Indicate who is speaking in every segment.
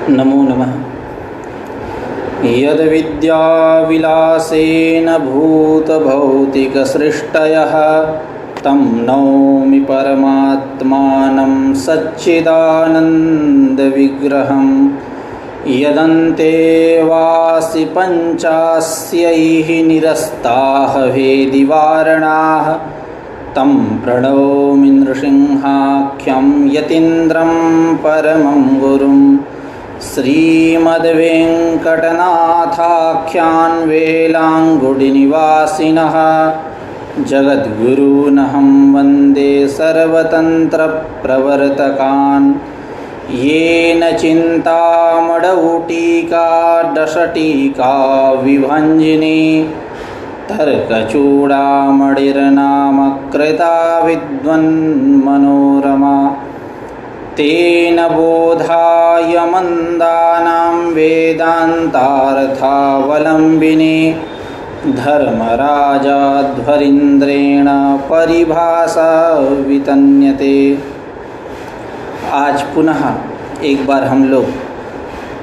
Speaker 1: नमो नमः। यद्विद्याविलासेन भूतभौतिकसृष्टयः तं नौमि परमात्मानं सच्चिदानन्दविग्रहं यदन्ते वासि पञ्चास्यैः निरस्ताः वेदिवारणाः तं प्रणौमि नृसिंहाख्यं यतीन्द्रं परमं गुरुं श्रीमद्वेङ्कटनाथाख्यान् वेलाङ्गुडिनिवासिनः जगद्गुरूनहं वन्दे सर्वतन्त्रप्रवर्तकान् येन चिन्तामणौटीका दशटीका विभञ्जिनी तर्कचूडामणिर्नामकृता विद्वन्मनोरमा तेन बोधाय मन्दानां वेदान्तार्थावलम्बिनी धर्मराजाध्वरीन्द्रेण परिभाषा वितन्यते। आज पुनः एक बार हम लोग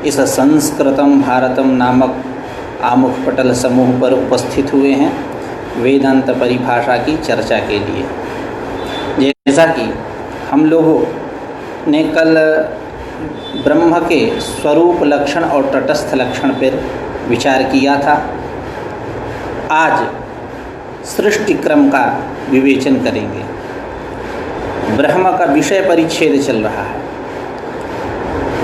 Speaker 1: इस संस्कृतम भारतम नामक आमुख पटल समूह पर उपस्थित हुए हैं वेदांत परिभाषा की चर्चा के लिए। जैसा कि हम लोगों ने कल ब्रह्म के स्वरूप लक्षण और तटस्थ लक्षण पर विचार किया था, आज सृष्टि क्रम का विवेचन करेंगे। ब्रह्म का विषय परिच्छेद चल रहा है,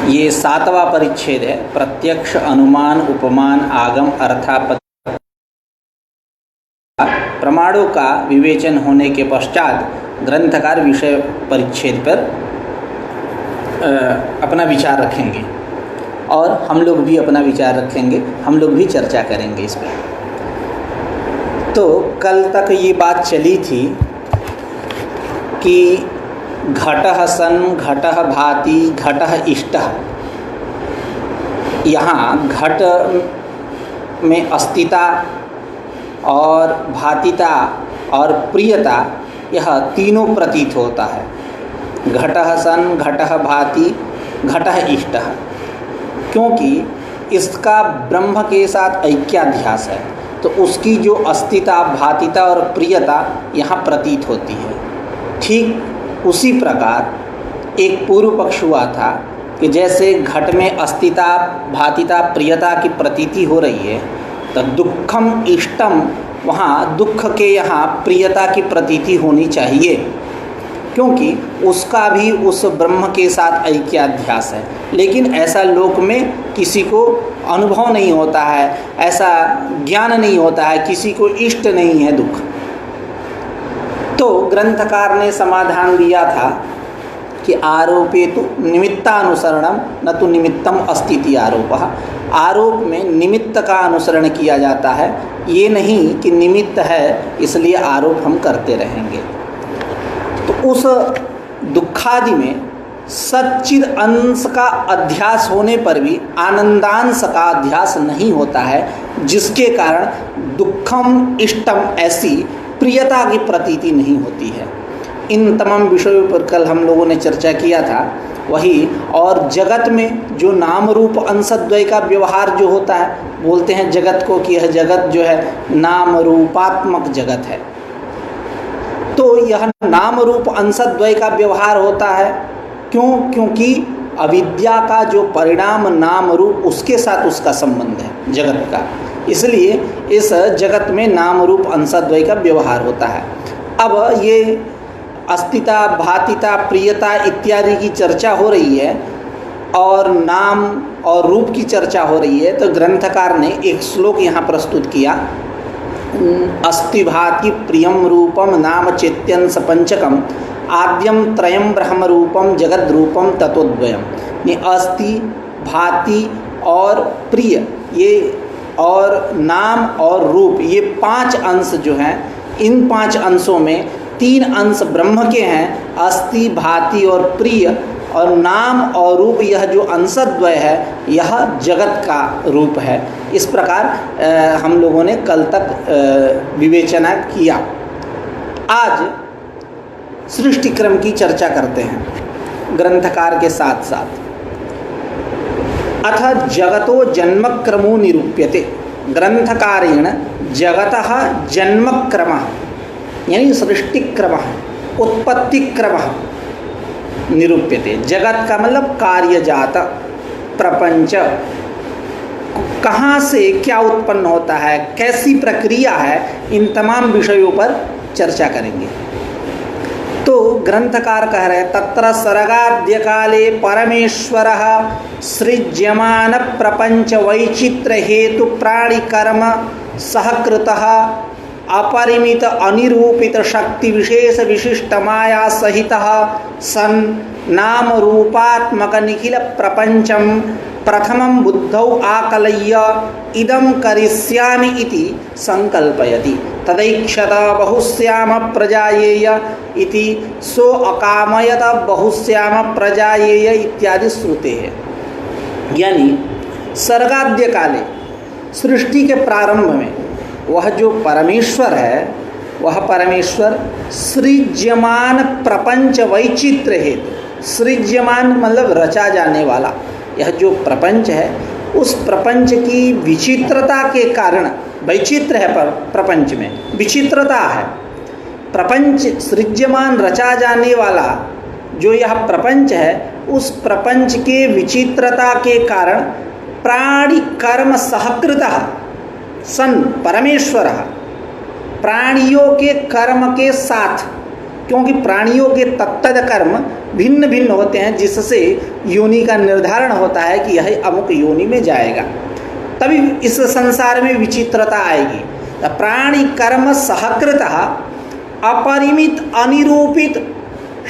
Speaker 1: ये 7वां परिच्छेद है। प्रत्यक्ष, अनुमान, उपमान, आगम, अर्थापत्ति प्रमाणों का विवेचन होने के पश्चात ग्रंथकार विषय परिच्छेद पर अपना विचार रखेंगे और हम लोग भी अपना विचार रखेंगे, हम लोग भी चर्चा करेंगे इस पर। तो कल तक ये बात चली थी कि घटः सन्, घटः भाति, घटः इष्टः। यहाँ घट में अस्तिता और भातिता और प्रियता, यह तीनों प्रतीत होता है। घटः सन्, घटः भाति, घटः इष्टः, क्योंकि इसका ब्रह्म के साथ ऐक्याध्यास है, तो उसकी जो अस्तिता, भातिता और प्रियता यहाँ प्रतीत होती है। ठीक उसी प्रकार एक पूर्व पक्ष हुआ था कि जैसे घट में अस्तिता, भातिता, प्रियता की प्रतीति हो रही है, तो दुखम इष्टम, वहाँ दुख के यहाँ प्रियता की प्रतीति होनी चाहिए, क्योंकि उसका भी उस ब्रह्म के साथ ऐक्याध्यास है। लेकिन ऐसा लोक में किसी को अनुभव नहीं होता है, ऐसा ज्ञान नहीं होता है, किसी को इष्ट नहीं है दुख। तो ग्रंथकार ने समाधान दिया था कि आरोपे तो निमित्तानुसरणम न तो निमित्तम अस्तिति आरोपः। आरोप में निमित्त का अनुसरण किया जाता है, ये नहीं कि निमित्त है इसलिए आरोप हम करते रहेंगे। तो उस दुखादि में सच्चिद अंश का अध्यास होने पर भी आनंदांश का अध्यास नहीं होता है, जिसके कारण दुखम इष्टम ऐसी प्रियता की प्रतीति नहीं होती है। इन तमाम विषयों पर कल हम लोगों ने चर्चा किया था। वही और जगत में जो नाम रूप अंशद्वय का व्यवहार जो होता है, बोलते हैं जगत को कि यह जगत जो है नाम रूपात्मक जगत है। तो यह नाम रूप अंशद्वय का व्यवहार होता है, क्योंकि अविद्या का जो परिणाम नाम रूप, उसके साथ उसका संबंध है जगत का, इसलिए इस जगत में नाम रूप अंशद्वय का व्यवहार होता है। अब ये अस्तिता, भातिता, प्रियता इत्यादि की चर्चा हो रही है और नाम और रूप की चर्चा हो रही है, तो ग्रंथकार ने एक श्लोक यहाँ प्रस्तुत किया। अस्ति भाति प्रियम रूपम नाम चेत्यंश पंचकम आद्यम त्रयम ब्रह्म रूपम जगद रूपम तत्वद्वयम। अस्ति, भाति, और प्रिय, ये और नाम और रूप, ये 5 अंश जो हैं, इन 5 अंशों में 3 अंश ब्रह्म के हैं, अस्ति, भाति और प्रिय, और नाम और रूप यह जो अंशद्वय है यह जगत का रूप है। इस प्रकार हम लोगों ने कल तक विवेचना किया। आज सृष्टि क्रम की चर्चा करते हैं ग्रंथकार के साथ साथ। अथ जगतो जन्मक्रमो निरूप्यते। ग्रंथकारेण जगतः जन्मक्रमः यानी सृष्टिक्रमः, उत्पत्तिक्रमः निरूप्यते। जगत का मतलब कार्यजात, प्रपंच, कहाँ से क्या उत्पन्न होता है, कैसी प्रक्रिया है, इन तमाम विषयों पर चर्चा करेंगे। तो ग्रंथकार कह रहे हैं तत्र सर्गाद्य काले परमेश्वरः सृज्यमान प्रपंच वैचित्र हेतु प्राणि कर्म सहकृतः अपरिमित अनिरूपित शक्ति विशेष विशिष्ट माया सहितः सन् नाम रूपात्मक निखिल प्रपंचम प्रथमं बुद्धौ आकलय्य इदं करिष्यामि इति संकल्पयति। तदैक्षत बहुश्याम प्रजायेय इति सो अकामयत बहुश्याम प्रजायेय इत्यादि श्रुते है। यानी सर्गाद्य काले, सृष्टि के प्रारंभ में वह जो परमेश्वर है, वह परमेश्वर सृज्यमान प्रपंच वैचित्र हेतु, सृज्यमान मतलब रचा जाने वाला, यह जो प्रपंच है उस प्रपंच की विचित्रता के कारण, वैचित्र है पर प्रपंच में विचित्रता है, प्रपंच सृज्यमान रचा जाने वाला जो यह प्रपंच है, उस प्रपंच के विचित्रता के कारण प्राणि कर्म सहकृतः सन परमेश्वर, प्राणियों के कर्म के साथ, क्योंकि प्राणियों के तत्तद कर्म भिन्न भिन्न होते हैं, जिससे योनि का निर्धारण होता है कि यह अमुक योनि में जाएगा, तभी इस संसार में विचित्रता आएगी। तो प्राणि कर्म सहकृतः अपरिमित अनिरूपित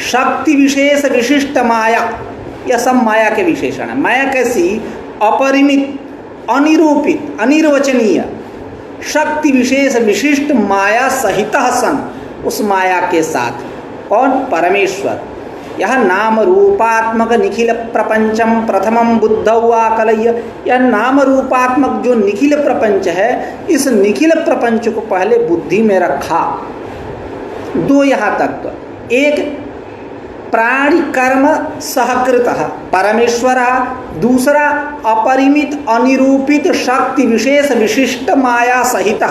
Speaker 1: शक्ति विशेष विशिष्ट माया, यह सब माया के विशेषण है। माया कैसी? अपरिमित, अनिरूपित, अनिर्वचनीय, शक्ति विशेष विशिष्ट माया सहित सन, उस माया के साथ। कौन? परमेश्वर। यह नाम रूपात्मक निखिल प्रपंचम प्रथमम बुद्धौ आकलय्य, यह नाम रूपात्मक जो निखिल प्रपंच है, इस निखिल प्रपंच को पहले बुद्धि में रखा। 2 यहाँ तक। एक प्राणि कर्म सहकृतः परमेश्वर, दूसरा अपरिमित अनिरूपित शक्ति विशेष विशिष्ट माया सहित,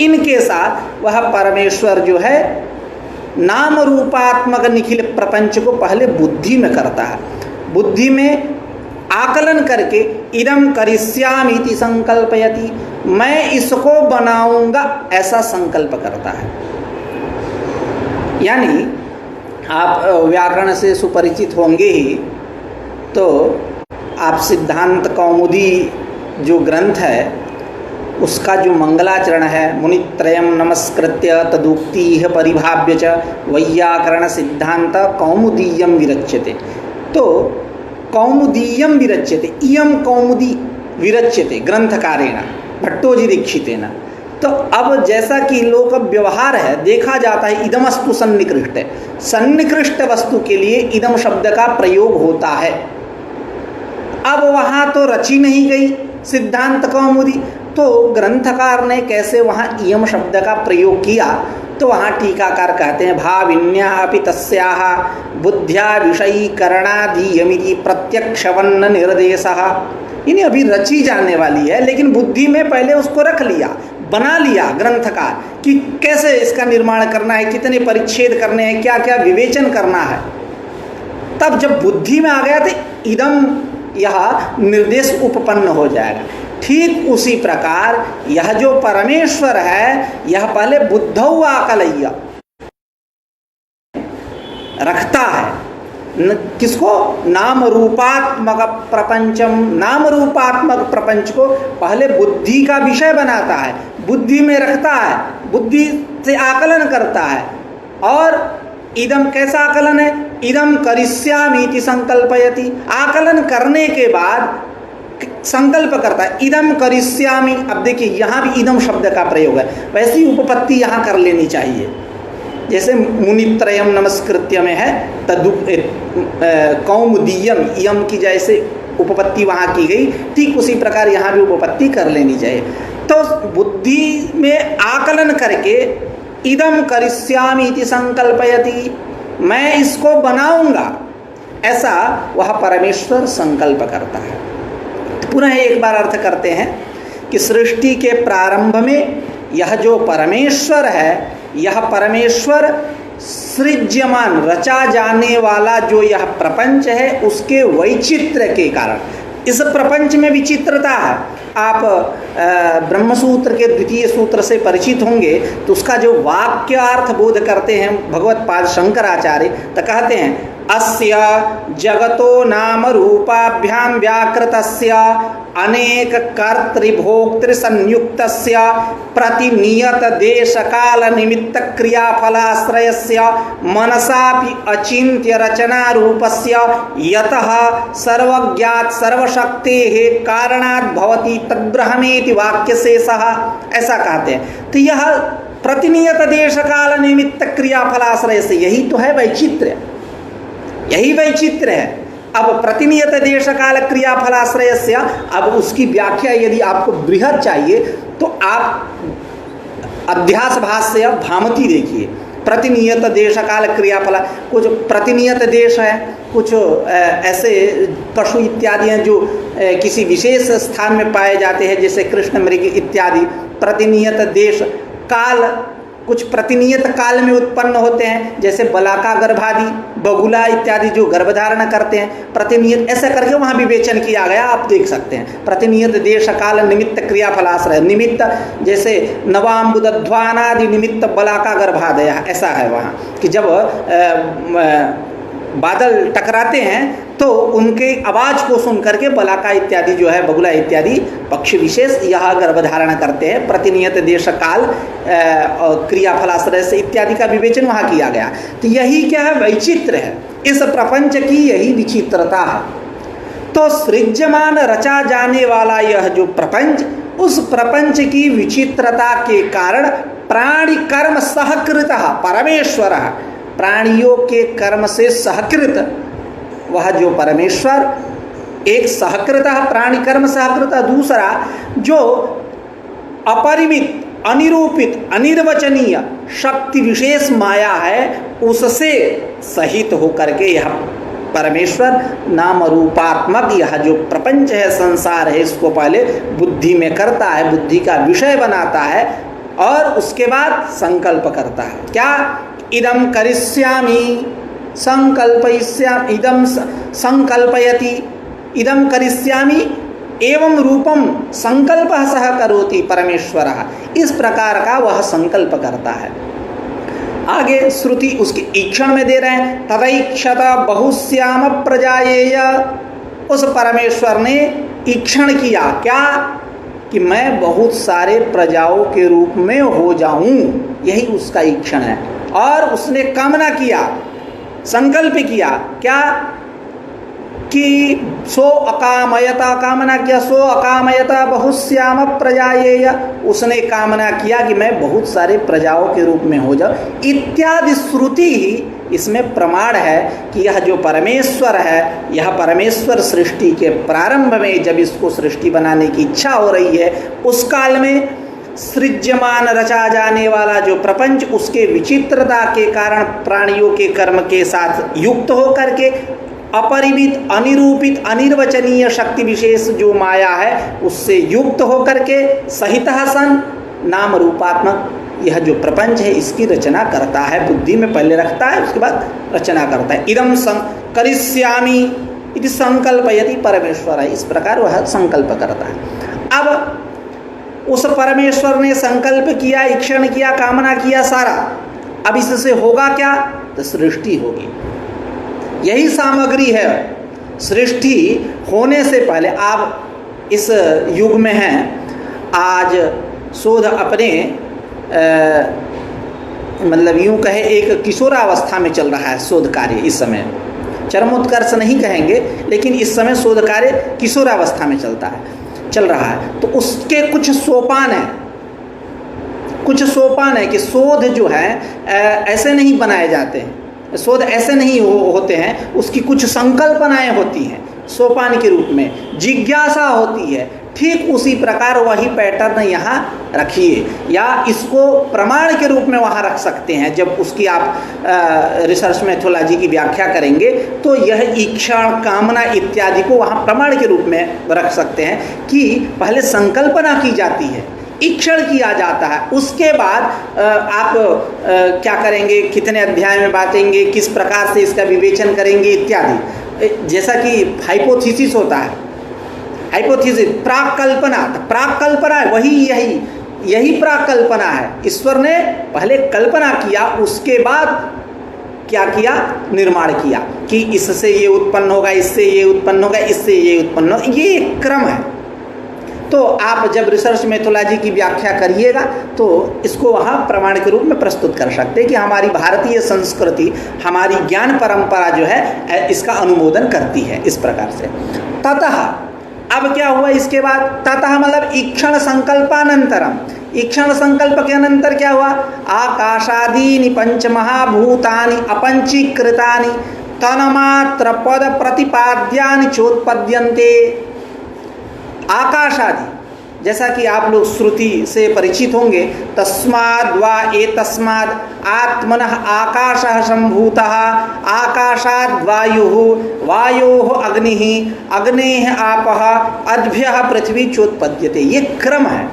Speaker 1: इनके साथ वह परमेश्वर जो है नाम रूपात्मक निखिल प्रपंच को पहले बुद्धि में करता है। बुद्धि में आकलन करके इदं करिष्यामि इति संकल्पयति, मैं इसको बनाऊंगा, ऐसा संकल्प करता है। यानी आप व्याकरण से सुपरिचित होंगे ही, तो आप सिद्धांत कौमुदी जो ग्रंथ है उसका जो मंगलाचरण है, मुनित्रयम नमस्कृत्य तदुक्ति परिभाव्य च वैयाकरण सिद्धांत कौमुदीयम विरच्यते। तो कौमुदीयम विरच्यते, इयम कौमुदी विरच्यते ग्रंथकारेण भट्टोजी दीक्षितेन। तो अब जैसा कि लोक व्यवहार है, देखा जाता है इदमस्तु सन्निकृष्ट है, सन्निकृष्ट वस्तु के लिए इदम शब्द का प्रयोग होता है। अब वहाँ तो रची नहीं गई सिद्धांत कौमुदी, तो ग्रंथकार ने कैसे वहाँ इयम शब्द का प्रयोग किया? तो वहाँ टीकाकार कहते हैं भाविन्या अपि तस्याः बुद्ध्या विषयीकरणादीयमिति प्रत्यक्षवन्न निर्देशः। इन्हें अभी रची जाने वाली है, लेकिन बुद्धि में पहले उसको रख लिया, बना लिया ग्रंथकार कि कैसे इसका निर्माण करना है, कितने परिच्छेद करने हैं, क्या क्या विवेचन करना है। तब जब बुद्धि में आ गया तो इदम यह निर्देश उपपन्न हो जाएगा। ठीक उसी प्रकार यह जो परमेश्वर है, यह पहले बुद्धौ आकलय्य रखता है। किसको? नाम रूपात्मक प्रपंचम, नाम रूपात्मक प्रपंच को पहले बुद्धि का विषय बनाता है, बुद्धि में रखता है, बुद्धि से आकलन करता है, और इदम कैसा आकलन है? इदम करिष्यामि इति संकल्पयति, आकलन करने के बाद संकल्प करता है, इदम करिष्यामि। अब देखिए यहाँ भी इदम शब्द का प्रयोग है, वैसी उपपत्ति यहाँ कर लेनी चाहिए जैसे मुनित्रयम नमस्कृत्य में है, तदु कौमुदीयम इयम की जैसे उपपत्ति वहाँ की गई, ठीक उसी प्रकार यहाँ भी उपपत्ति कर लेनी चाहिए। तो बुद्धि में आकलन करके इदम करिष्यामि इति संकल्पयति, मैं इसको बनाऊंगा, ऐसा वह परमेश्वर संकल्प करता है। तो पुनः एक बार अर्थ करते हैं कि सृष्टि के प्रारंभ में यह जो परमेश्वर है, यह परमेश्वर सृज्यमान रचा जाने वाला जो यह प्रपंच है उसके वैचित्र्य के कारण, इस प्रपंच में विचित्रता है। आप ब्रह्मसूत्र के द्वितीय सूत्र से परिचित होंगे तो उसका जो वाक्यार्थ बोध करते हैं भगवत्पाद शंकराचार्य, तो कहते हैं अस्य जगतो नाम रूपाभ्याम व्याकृतस्य अनेक कर्तृभोक्तृ संयुक्तस्य प्रतिनियत देश काल निमित्त क्रियाफलाश्रयस्य मनसापि अचिन्त्य रचना रूपस्य यतः सर्वज्ञात सर्वशक्तेः कारणात् भवति तद्ब्रह्मेति वाक्यशेषः, ऐसा कहते हैं। तो यह प्रतिनियत देश काल निमित्त क्रियाफलाश्रय से, यही तो है वैचित्र्य, यही वैचित्र्य है। अब प्रतिनियत देश काल क्रियाफलाश्रय से, अब उसकी व्याख्या यदि आपको बृहद चाहिए तो आप अध्यास भाष्य भामती देखिए। प्रतिनियत देश काल क्रियाफला, कुछ प्रतिनियत देश है, कुछ ऐसे पशु इत्यादि हैं जो किसी विशेष स्थान में पाए जाते हैं, जैसे कृष्ण मृग इत्यादि। प्रतिनियत देश काल, कुछ प्रतिनियत काल में उत्पन्न होते हैं, जैसे बलाका गर्भादि, बगुला इत्यादि जो गर्भधारण करते हैं, प्रतिनियत, ऐसा करके वहाँ विवेचन किया गया, आप देख सकते हैं। प्रतिनियत देश काल निमित्त क्रियाफलाश्रय, निमित्त जैसे नवाम्बुदध्वानादि निमित्त बलाका गर्भादय, ऐसा है वहाँ कि जब बादल टकराते हैं तो उनके आवाज़ को सुन करके बलाका इत्यादि जो है, बगुला इत्यादि पक्षी विशेष यह गर्भधारण करते हैं। प्रतिनियत देश काल क्रियाफलाश्रय से इत्यादि का विवेचन वहाँ किया गया। तो यही क्या है? वैचित्र्य है, इस प्रपंच की यही विचित्रता है। तो सृज्यमान रचा जाने वाला यह जो प्रपंच, उस प्रपंच की विचित्रता के कारण प्राणि कर्म सहकृत परमेश्वर, प्राणियों के कर्म से सहकृत वह जो परमेश्वर, एक सहकृत प्राणि कर्म सहकृत, दूसरा जो अपरिमित अनिरूपित अनिर्वचनीय शक्ति विशेष माया है, उससे सहित होकर के यह परमेश्वर नाम रूपात्मक यह जो प्रपंच है, संसार है, इसको पहले बुद्धि में करता है, बुद्धि का विषय बनाता है और उसके बाद संकल्प करता है। क्या? इदम करिष्यामि संकल्पयिष्यामि, इदम संकल्पयति, इदम करिष्यामि एवं रूपम संकल्पः सह करोति परमेश्वरः, इस प्रकार का वह संकल्प करता है। आगे श्रुति उसकी ईक्षण में दे रहे हैं, तदैक्षत बहुश्याम प्रजायेय, उस परमेश्वर ने ईक्षण किया क्या? कि मैं बहुत सारे प्रजाओं के रूप में हो जाऊं, यही उसका ईक्षण है। और उसने कामना किया, संकल्प किया क्या? कि सो अकामयता, कामना किया, सो अकामयता बहुश्याम प्रजायेय, उसने कामना किया कि मैं बहुत सारे प्रजाओं के रूप में हो जाऊं, इत्यादि श्रुति ही इसमें प्रमाण है कि यह जो परमेश्वर है, यह परमेश्वर सृष्टि के प्रारंभ में जब इसको सृष्टि बनाने की इच्छा हो रही है, उस काल में सृज्यमान रचा जाने वाला जो प्रपंच, उसके विचित्रता के कारण प्राणियों के कर्म के साथ युक्त होकर के अपरिमित अनिरूपित अनिर्वचनीय शक्ति विशेष जो माया है उससे युक्त होकर के सहित सन नाम रूपात्मक यह जो प्रपंच है इसकी रचना करता है। बुद्धि में पहले रखता है, उसके बाद रचना करता है। इदम करिष्यामि इति संकल्पयति परमेश्वर, इस प्रकार वह संकल्प करता है। अब उस परमेश्वर ने संकल्प किया, ईक्षण किया, कामना किया सारा, अब इससे होगा क्या? तो सृष्टि होगी। यही सामग्री है सृष्टि होने से पहले। आप इस युग में हैं, आज शोध अपने मतलब यूँ कहे एक किशोरावस्था में चल रहा है शोध कार्य इस समय। चरमोत्कर्ष नहीं कहेंगे, लेकिन इस समय शोध कार्य किशोरावस्था में चल रहा है। तो उसके कुछ सोपान है कि शोध जो है ऐसे नहीं बनाए जाते हैं, शोध ऐसे नहीं होते हैं, उसकी कुछ संकल्पनाएं होती हैं सोपान के रूप में, जिज्ञासा होती है। ठीक उसी प्रकार वही पैटर्न यहाँ रखिए, या इसको प्रमाण के रूप में वहाँ रख सकते हैं। जब उसकी आप रिसर्च मेथोलॉजी की व्याख्या करेंगे तो यह इक्षण, कामना इत्यादि को वहाँ प्रमाण के रूप में रख सकते हैं कि पहले संकल्पना की जाती है, इक्षण किया जाता है, उसके बाद आप क्या करेंगे, कितने अध्याय में बांटेंगे, किस प्रकार से इसका विवेचन करेंगे इत्यादि। जैसा कि हाइपोथेसिस होता है, हाइपोथेसिस प्राकल्पना, प्राकल्पना वही यही प्राकल्पना है। ईश्वर ने पहले कल्पना किया, उसके बाद क्या किया, निर्माण किया कि इससे ये उत्पन्न होगा, इससे ये उत्पन्न होगा, इससे ये उत्पन्न होगा, ये एक क्रम है। तो आप जब रिसर्च मेथोलॉजी की व्याख्या करिएगा तो इसको वहाँ प्रमाण के रूप में प्रस्तुत कर सकते हैं कि हमारी भारतीय संस्कृति, हमारी ज्ञान परंपरा जो है इसका अनुमोदन करती है इस प्रकार से। ततः अब क्या हुआ इसके बाद, ततः मतलब ईक्षण संकल्पानंतरम, ईक्षण संकल्प के अनंतर क्या हुआ, आकाशादीनि पंचमहाभूतानि अपंचीकृतानि तन्मात्र पद प्रतिपाद्यानि चोत्पद्यन्ते। आकाश आदि, जैसा कि आप लोग श्रुति से परिचित होंगे, तस्माद् वा एतस्माद् आत्मनः आकाशः सम्भूतः, आकाशाद् वायुः, वायोः अग्निः, अग्नेः आपः, अद्भ्यः पृथ्वी चोत्पद्यते। ये क्रम है।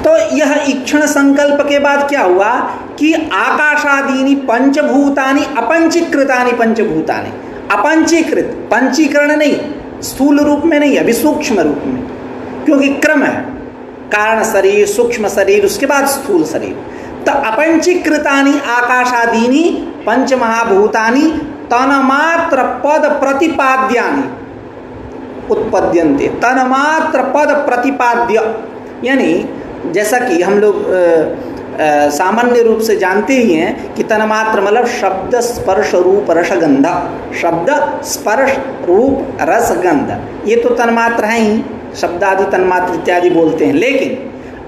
Speaker 1: तो यह ईक्षण संकल्प के बाद क्या हुआ कि आकाशादीनि पंचभूतानि अपंचीकृतानि पंचभूतानि, अपंचीकृत, पंचीकरण नहीं, स्थूल रूप में नहीं, अभी सूक्ष्म रूप में, क्योंकि क्रम है, कारण शरीर, सूक्ष्म शरीर, उसके बाद स्थूल शरीर। तो अपंचीकृतानि आकाशादीनि पंचमहाभूतानि तन्मात्र पद प्रतिपाद्यानि उत्पद्यन्ते। तन्मात्र पद प्रतिपाद्य यानी जैसा कि हम लोग सामान्य रूप से जानते ही हैं कि तन्मात्र मतलब शब्द स्पर्श रूप रसगंध, शब्द स्पर्श रूप रसगंध, ये तो तन्मात्र हैं ही, शब्दादि तन्मात्र इत्यादि बोलते हैं। लेकिन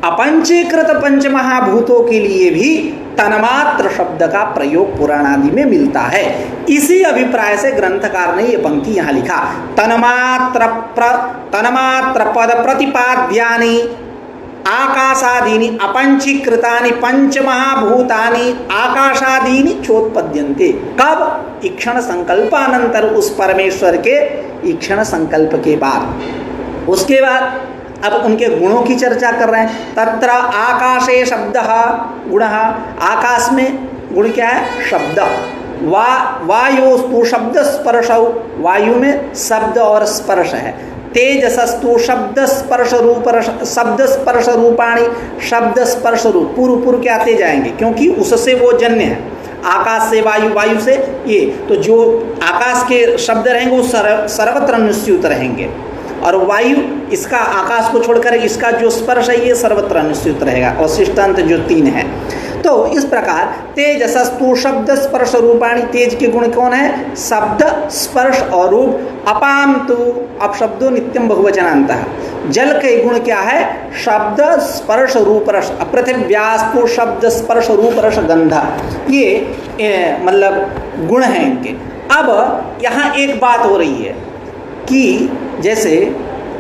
Speaker 1: अपंचीकृत पंचमहाभूतों के लिए भी तन्मात्र शब्द का प्रयोग पुराण आदि में मिलता है। इसी अभिप्राय से ग्रंथकार ने ये पंक्ति यहाँ लिखा, तन्मात्र पद प्रतिपाद्यानि आकाशादीनि अपंचीकृतानि पंचमहाभूतानि आकाशादीनि चोत्पद्यन्ते। कब? ईक्षण संकल्पानंतर, उस परमेश्वर के ईक्षण संकल्प के बाद। उसके बाद अब उनके गुणों की चर्चा कर रहे हैं। तत्र आकाशे शब्दः गुणः, आकाश में गुण क्या है? शब्द। वायोस्तु शब्द स्पर्शौ, वायु में शब्द और स्पर्श है। तेजसस्तु शब्द स्पर्श रूप, शब्द स्पर्श रूपाणी, शब्द स्पर्श रूप, पूर्व के आते जाएंगे क्योंकि उससे वो जन्य है। आकाश से वायु, वायु से ये, तो जो आकाश के शब्द रहेंगे वो सर्वत्र निश्चित रहेंगे, और वायु इसका, आकाश को छोड़कर इसका जो स्पर्श है ये सर्वत्र निश्चित रहेगा। अवशिष्टांत जो 3 है। तो इस प्रकार तेजसस्तु शब्द स्पर्श रूपाणी, तेज के गुण कौन है? शब्द स्पर्श और रूप। अपाम तु, अब शब्दों नित्यम बहुवचनांत है। जल के गुण क्या है? शब्द स्पर्श रूप रस। पृथिव्यास्तु शब्द स्पर्श रूप रस गंध, ये मतलब गुण हैं इनके। अब यहाँ एक बात हो रही है कि जैसे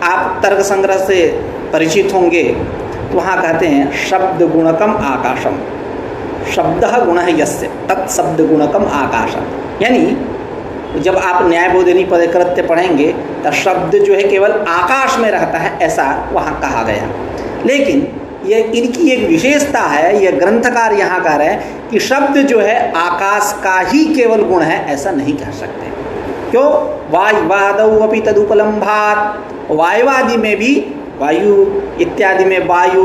Speaker 1: आप तर्क संग्रह से परिचित होंगे तो वहाँ कहते हैं शब्द गुणकम आकाशम, शब्द गुण है यस्य तत्शब्द गुणकम आकाशम। यानी जब आप न्यायबोधिनी पदकृत्य पढ़ेंगे तो शब्द जो है केवल आकाश में रहता है, ऐसा वहाँ कहा गया। लेकिन ये इनकी एक विशेषता है, यह ग्रंथकार यहाँ कह रहे हैं कि शब्द जो है आकाश का ही केवल गुण है, ऐसा नहीं कह सकते। क्यों? वायुवादौ अपि तदुपलम्भात्, वायुवादि में भी, वायु इत्यादि में वायु,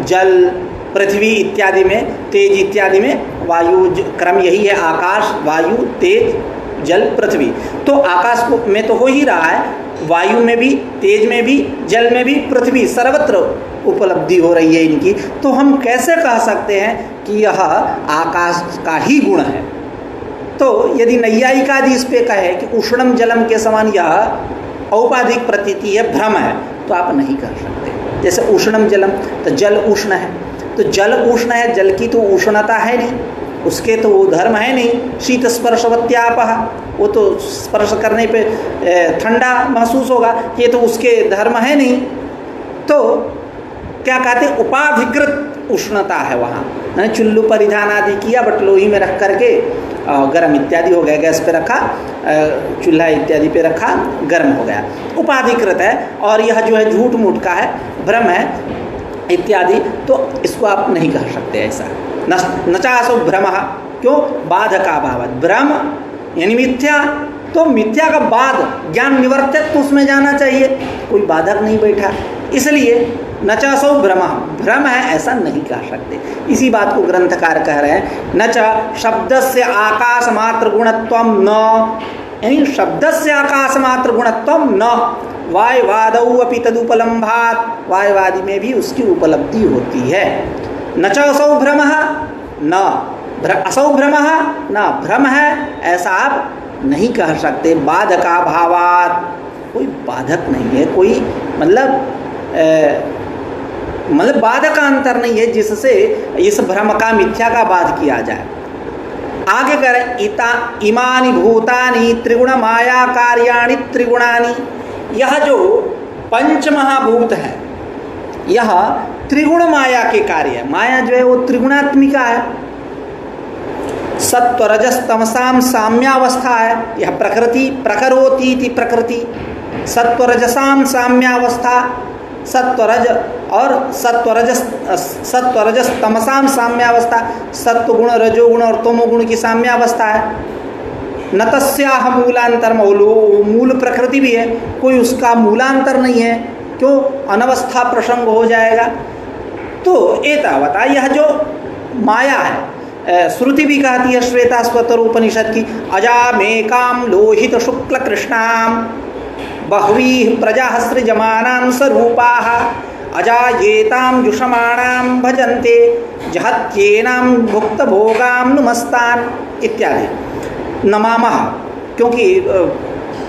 Speaker 1: जल, पृथ्वी इत्यादि में, तेज इत्यादि में वायु, क्रम यही है, आकाश, वायु, तेज, जल, पृथ्वी। तो आकाश को में तो हो ही रहा है, वायु में भी, तेज में भी, जल में भी, पृथ्वी, सर्वत्र उपलब्धि हो रही है इनकी, तो हम कैसे कह सकते हैं कि यह आकाश का ही गुण है? तो यदि नैयायिकादि इस पे कहे कि उष्णम जलम के समान यह औपाधिक प्रतीति है, भ्रम है, तो आप नहीं कह सकते। जैसे उष्णम जलम, तो जल उष्ण है, तो जल उष्ण है, जल की तो उष्णता है नहीं, उसके तो वो धर्म है नहीं। शीत स्पर्शवत्यापः, वो तो स्पर्श करने पे ठंडा महसूस होगा, ये तो उसके धर्म है नहीं। तो क्या कहते हैं, उपाधिकृत उष्णता है वहाँ। चुल्लू परिधान आदि किया, बट लोही में रख करके गर्म इत्यादि हो गया, गैस पे रखा, चूल्हा इत्यादि पे रखा, गर्म हो गया, उपाधिकृत है। और यह जो है झूठ मूठ का है, भ्रम है इत्यादि, तो इसको आप नहीं कह सकते ऐसा। नचासो भ्रमः, क्यों? बाधकाभावात्। भ्रम यानी मिथ्या, तो मिथ्या का बाद ज्ञान निवर्तित तो उसमें जाना चाहिए, कोई बाधक नहीं बैठा, इसलिए नचासो भ्रमः, भ्रम है ऐसा नहीं कह सकते। इसी बात को ग्रंथकार कह रहे हैं, नच शब्दस्य आकाश मात्र गुणत्वम न, यानी शब्दस्य आकाश मात्र गुणत्वम न वायवादौ अपि तदुपलम्भात्, वायवादी में भी उसकी उपलब्धि होती है। न च असौ भ्रमः न असौ भ्रमः न भ्रम है ऐसा आप नहीं कह सकते। बाधकाभावात्, कोई बाधक नहीं है, कोई मतलब बाधक का अंतर नहीं है जिससे इस भ्रम का, मिथ्या का बाध किया जाए। आगे करें, इमानि भूतानि त्रिगुण माया कार्याणि त्रिगुणानि, यह जो पंच महाभूत है यह त्रिगुण माया के कार्य है। माया जो है वो त्रिगुणात्मिका है, सत्व रजस तमसाम साम्यावस्था है। यह प्रकृति प्रकरोति इति प्रकृति, सत्व रजसाम साम्यावस्था, सत्वरज और सत्वरजस तमसाम साम्यावस्था, सत्वगुण रजोगुण और तमोगुण की साम्यावस्था है। न तस्याह मूलांतर, मूल प्रकृति भी है, कोई उसका मूलांतर नहीं है, क्यों? अनवस्था प्रसंग हो जाएगा। तो एतावता यह जो माया है, श्रुति भी कहती है श्वेताश्वतर उपनिषद की, अजामेकाम लोहित शुक्ल कृष्णाम बह्वीः प्रजाः सृजमानां स्वरूपाः अजायेतां जुषमाणां भजन्ते जहत्येनां भुक्तभोगां नुमस्तान् इत्यादि नमामः। क्योंकि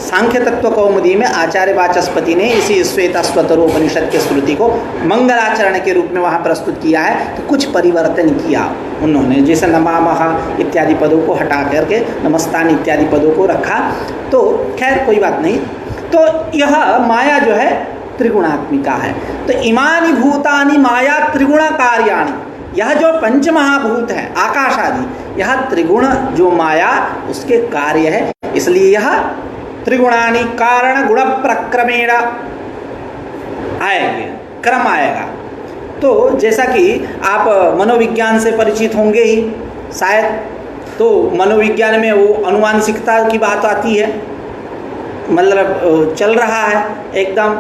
Speaker 1: सांख्य तत्व कौमुदी में आचार्य वाचस्पति ने इसी श्वेताश्वतर उपनिषद के श्रुति को मंगलाचरण के रूप में वहाँ प्रस्तुत किया है, तो कुछ परिवर्तन किया उन्होंने, जैसे नमामः इत्यादि पदों को हटा करके नमस्तान इत्यादि पदों को रखा। तो खैर कोई बात नहीं। तो यह माया जो है त्रिगुणात्मिका है। तो इमानि भूतानि माया त्रिगुण कार्याणि, यह जो पंच महाभूत है आकाश आदि, यह त्रिगुण जो माया उसके कार्य है, इसलिए यह त्रिगुणानि कारण गुण प्रक्रमेण आएंगे, क्रम आएगा। तो जैसा कि आप मनोविज्ञान से परिचित होंगे ही शायद, तो मनोविज्ञान में वो अनुवांशिकता की बात आती है, मतलब चल रहा है एकदम,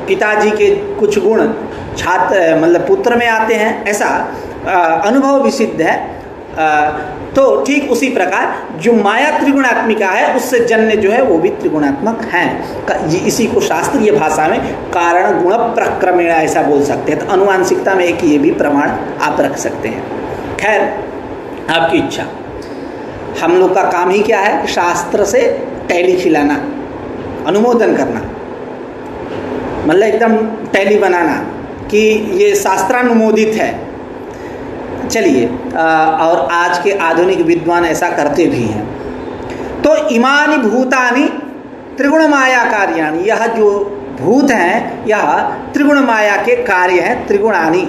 Speaker 1: पिताजी के कुछ गुण छात्र मतलब पुत्र में आते हैं, ऐसा अनुभव भी सिद्ध है। तो ठीक उसी प्रकार जो माया त्रिगुणात्मिका है उससे जन्य जो है वो भी त्रिगुणात्मक हैं। इसी को शास्त्रीय भाषा में कारण गुण प्रक्रमेण ऐसा बोल सकते हैं। तो अनुवांशिकता में एक ये भी प्रमाण आप रख सकते हैं। खैर आपकी इच्छा। हम लोग का काम ही क्या है? शास्त्र से टैली खिलाना, अनुमोदन करना, मतलब एकदम टैली बनाना कि ये शास्त्रानुमोदित है। चलिए, और आज के आधुनिक विद्वान ऐसा करते भी हैं। तो इमानि भूतानि त्रिगुण माया कार्याणि, यह जो भूत हैं यह त्रिगुण माया के कार्य हैं, त्रिगुणानि।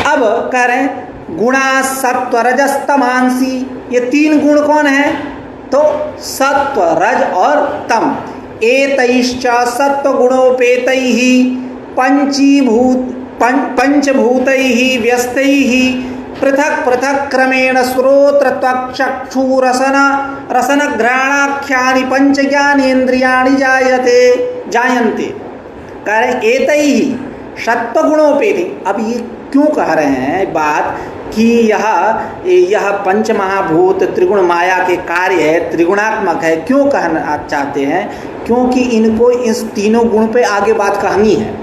Speaker 1: अब कह रहे हैं गुणा सत्व रजस तमांसी, ये तीन गुण कौन है? तो सत्व रज और तम। एतैश्च सत्व गुणोपेतैः पंचभूतैः व्यस्तैः पृथक पृथक क्रमेण श्रोत्र त्वक् चक्षु रसन घ्राणाख्यानि पंच ज्ञानेन्द्रियाणि जायन्ते। कह रहे एतैः सत्व गुणोपेति। अब ये क्यों कह रहे हैं बात कि यह पंच महाभूत त्रिगुण माया के कार्य है, त्रिगुणात्मक है? क्यों कहना चाहते हैं क्योंकि इनको इस तीनों गुण पे आगे बात कहनी है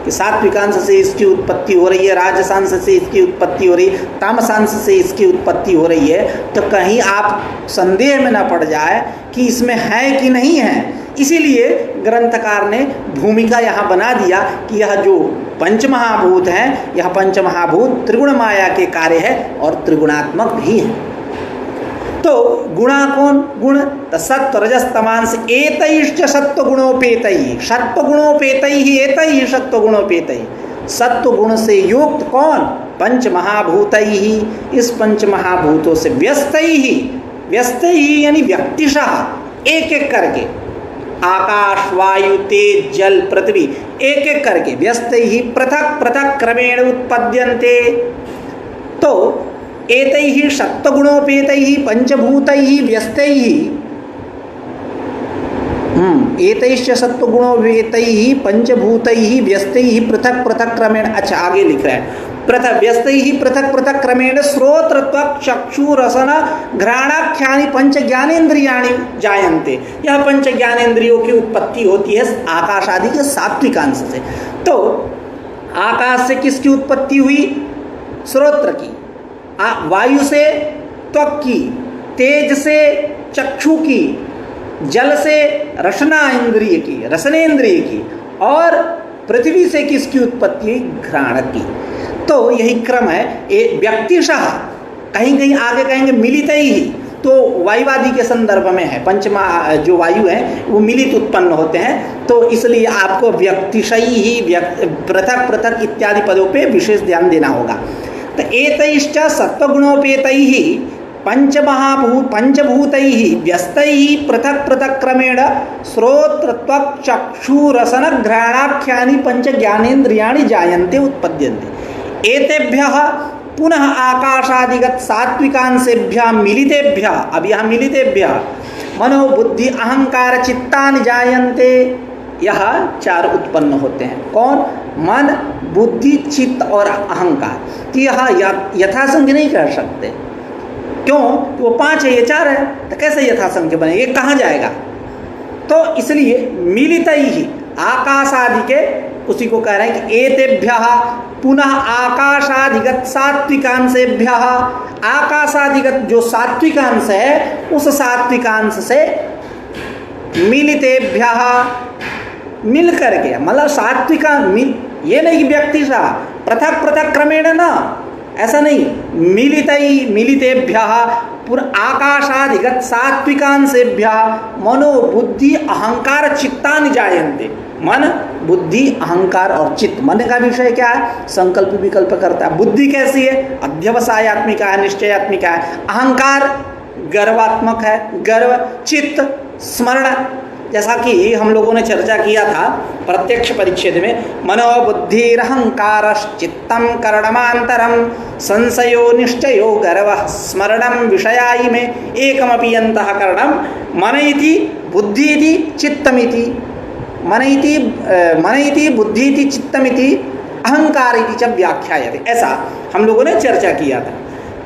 Speaker 1: कि सात्विकांश से इसकी उत्पत्ति हो रही है, राजसांश से इसकी उत्पत्ति हो रही है, तामसांश से इसकी उत्पत्ति हो रही है, तो कहीं आप संदेह में ना पड़ जाए कि इसमें है कि नहीं है। इसीलिए ग्रंथकार ने भूमिका यहाँ बना दिया कि यह जो पंचमहाभूत हैं, यह पंचमहाभूत त्रिगुण माया के कार्य है और त्रिगुणात्मक भी है। तो गुणा कौन? गुण सत्व रजस तमांस एतैश्च सत्वगुणोपेतैः, सत्वगुणोपेतैः एतैः सत्वगुणोपेतैः। सत्व गुण से युक्त कौन? पंचमहाभूतैः, इस पंचमहाभूतों से व्यस्तैः, व्यस्तैः यानी व्यक्तिशः एक एक करके, आकाश वायु तेज जल पृथ्वी एक एक करके व्यस्तैः पृथक पृथक क्रमेण उत्पद्यन्ते। तो एतैः सत्वगुणोपेतैः पंचभूतैः व्यस्तैः, एतैश्च सत्वगुणोपेतैः पंचभूतैः व्यस्तैः पृथक पृथक क्रमेण। अच्छा आगे लिख रहा है पृथक व्यस्तैः पृथक पृथक क्रमेण श्रोत्र त्वक् चक्षु रसन घ्राणाख्यानि पंच ज्ञानेन्द्रियाणि जायन्ते। यह पंच ज्ञानेन्द्रियों की उत्पत्ति होती है आकाश आदि के सात्विक अंश से। तो आकाश से किसकी उत्पत्ति हुई? श्रोत्र की, वायु से त्वक की, तेज से चक्षु की, जल से रसना इंद्रिय की, रसनेन्द्रिय की, और पृथ्वी से किसकी उत्पत्ति हुई? घ्राण की। तो यही क्रम है। व्यक्तिशः, कहीं कहीं आगे कहेंगे मिलित ही, तो वायुवादी के संदर्भ में है, पंचमा जो वायु है वो मिलित उत्पन्न होते हैं, तो इसलिए आपको व्यक्तिशयी ही पृथक पृथक इत्यादि पदों पे विशेष ध्यान देना होगा। तो एतैश्च सत्वगुणोपेतैः पंचभूतैः व्यस्तैः पृथक पृथक क्रमेण श्रोत्र त्वक् चक्षु रसन घ्राणाख्यानि पंच ज्ञानेन्द्रियाणि जायन्ते उत्पद्यन्ते। एतेभ्यः पुनः आकाशादिगत सात्विकांशेभ्यः मिलितेभ्यः, अब यहाँ मिलितेभ्यः मनोबुद्धि अहंकार चित्तानि जायन्ते। यह चार उत्पन्न होते हैं। कौन? मन, बुद्धि, चित्त और अहंकार। तो यह यथासंख्य नहीं कर सकते। क्यों? वो पांच है, ये चार है, तो कैसे यथासंख्य बने? ये कहाँ जाएगा? तो इसलिए मिलित ही आकाश आदि के, उसी को कह रहे हैं कि एतेभ्यः पुनः आकाशादिगत सात्विकांशेभ्यः, आकाशादिगत जो सात्विकांश है उस सात्विकांश से मिलितेभ्यः, मिल करके, मतलब सात्विका ये नहीं कि व्यक्ति सा पृथक पृथक क्रमेण ना, ऐसा नहीं, मिलितेभ्यः आकाशादिगत सात्विकांशेभ्यः मनो बुद्धि अहंकार चित्तानि जायन्ते। मन, बुद्धि, अहंकार और चित्त। मन का विषय क्या है? संकल्प विकल्प करता है। बुद्धि कैसी है? अध्यवसायात्मिका है, निश्चयात्मिका है। अहंकार गर्वात्मक है, गर्व। चित्त स्मरण, जैसा कि हम लोगों ने चर्चा किया था प्रत्यक्ष परिच्छेद में, मनोबुद्धिरहंकारश्चित्तं करणमान्तरं संशयो निश्चयो गर्वः स्मरणं विषयायि में एकमपि अंतःकरणं मन इति बुद्धि इति चित्तमिति, मन इति बुद्धि इति चित्तमिति अहंकार इति च व्याख्यायते। ऐसा हम लोगों ने चर्चा किया था।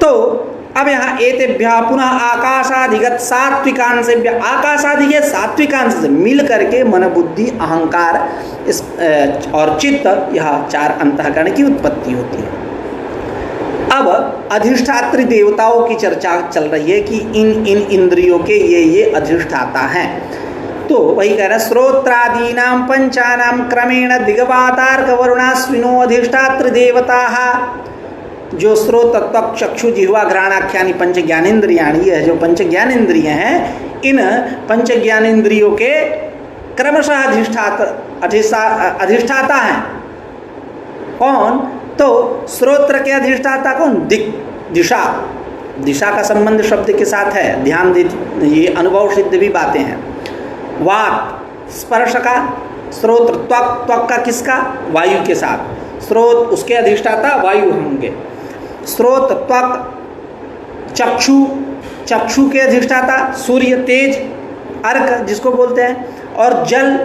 Speaker 1: तो अब यहाँ एतेभ्यः पुनः आकाशादिगत सात्विकांशेभ्यः, आकाशादि के सात्विकांश से मिल करके मन बुद्धि अहंकार इस और चित्त, यह चार अंतःकरण की उत्पत्ति होती है। अब अधिष्ठात्री देवताओं की चर्चा चल रही है कि इन इंद्रियों के ये अधिष्ठाता हैं। तो वही कह रहे हैं श्रोत्रादीनां पंचानां क्रमेण दिग्वातार्क वरुणाश्विनो अधिष्ठात्री देवताः। जो स्रोत त्वक् चक्षु जिह्वा घ्राणाख्यानि पंच ज्ञानेन्द्रियाणि, ये जो पंच ज्ञानेन्द्रिय हैं, इन पंच ज्ञानेन्द्रियों के क्रमशः अधिष्ठाता हैं। कौन? तो स्रोत्र के अधिष्ठाता कौन? दिक्, दिशा। दिशा का संबंध शब्द के साथ है, ध्यान दे, ये अनुभव सिद्ध भी बातें हैं। वाक स्पर्श का, स्रोत्र त्वक्, त्वक् का किसका? वायु के साथ। स्रोत उसके अधिष्ठाता वायु होंगे। स्रोत त्वक् चक्षु, चक्षु के अधिष्ठाता सूर्य, तेज अर्क जिसको बोलते हैं, और जल,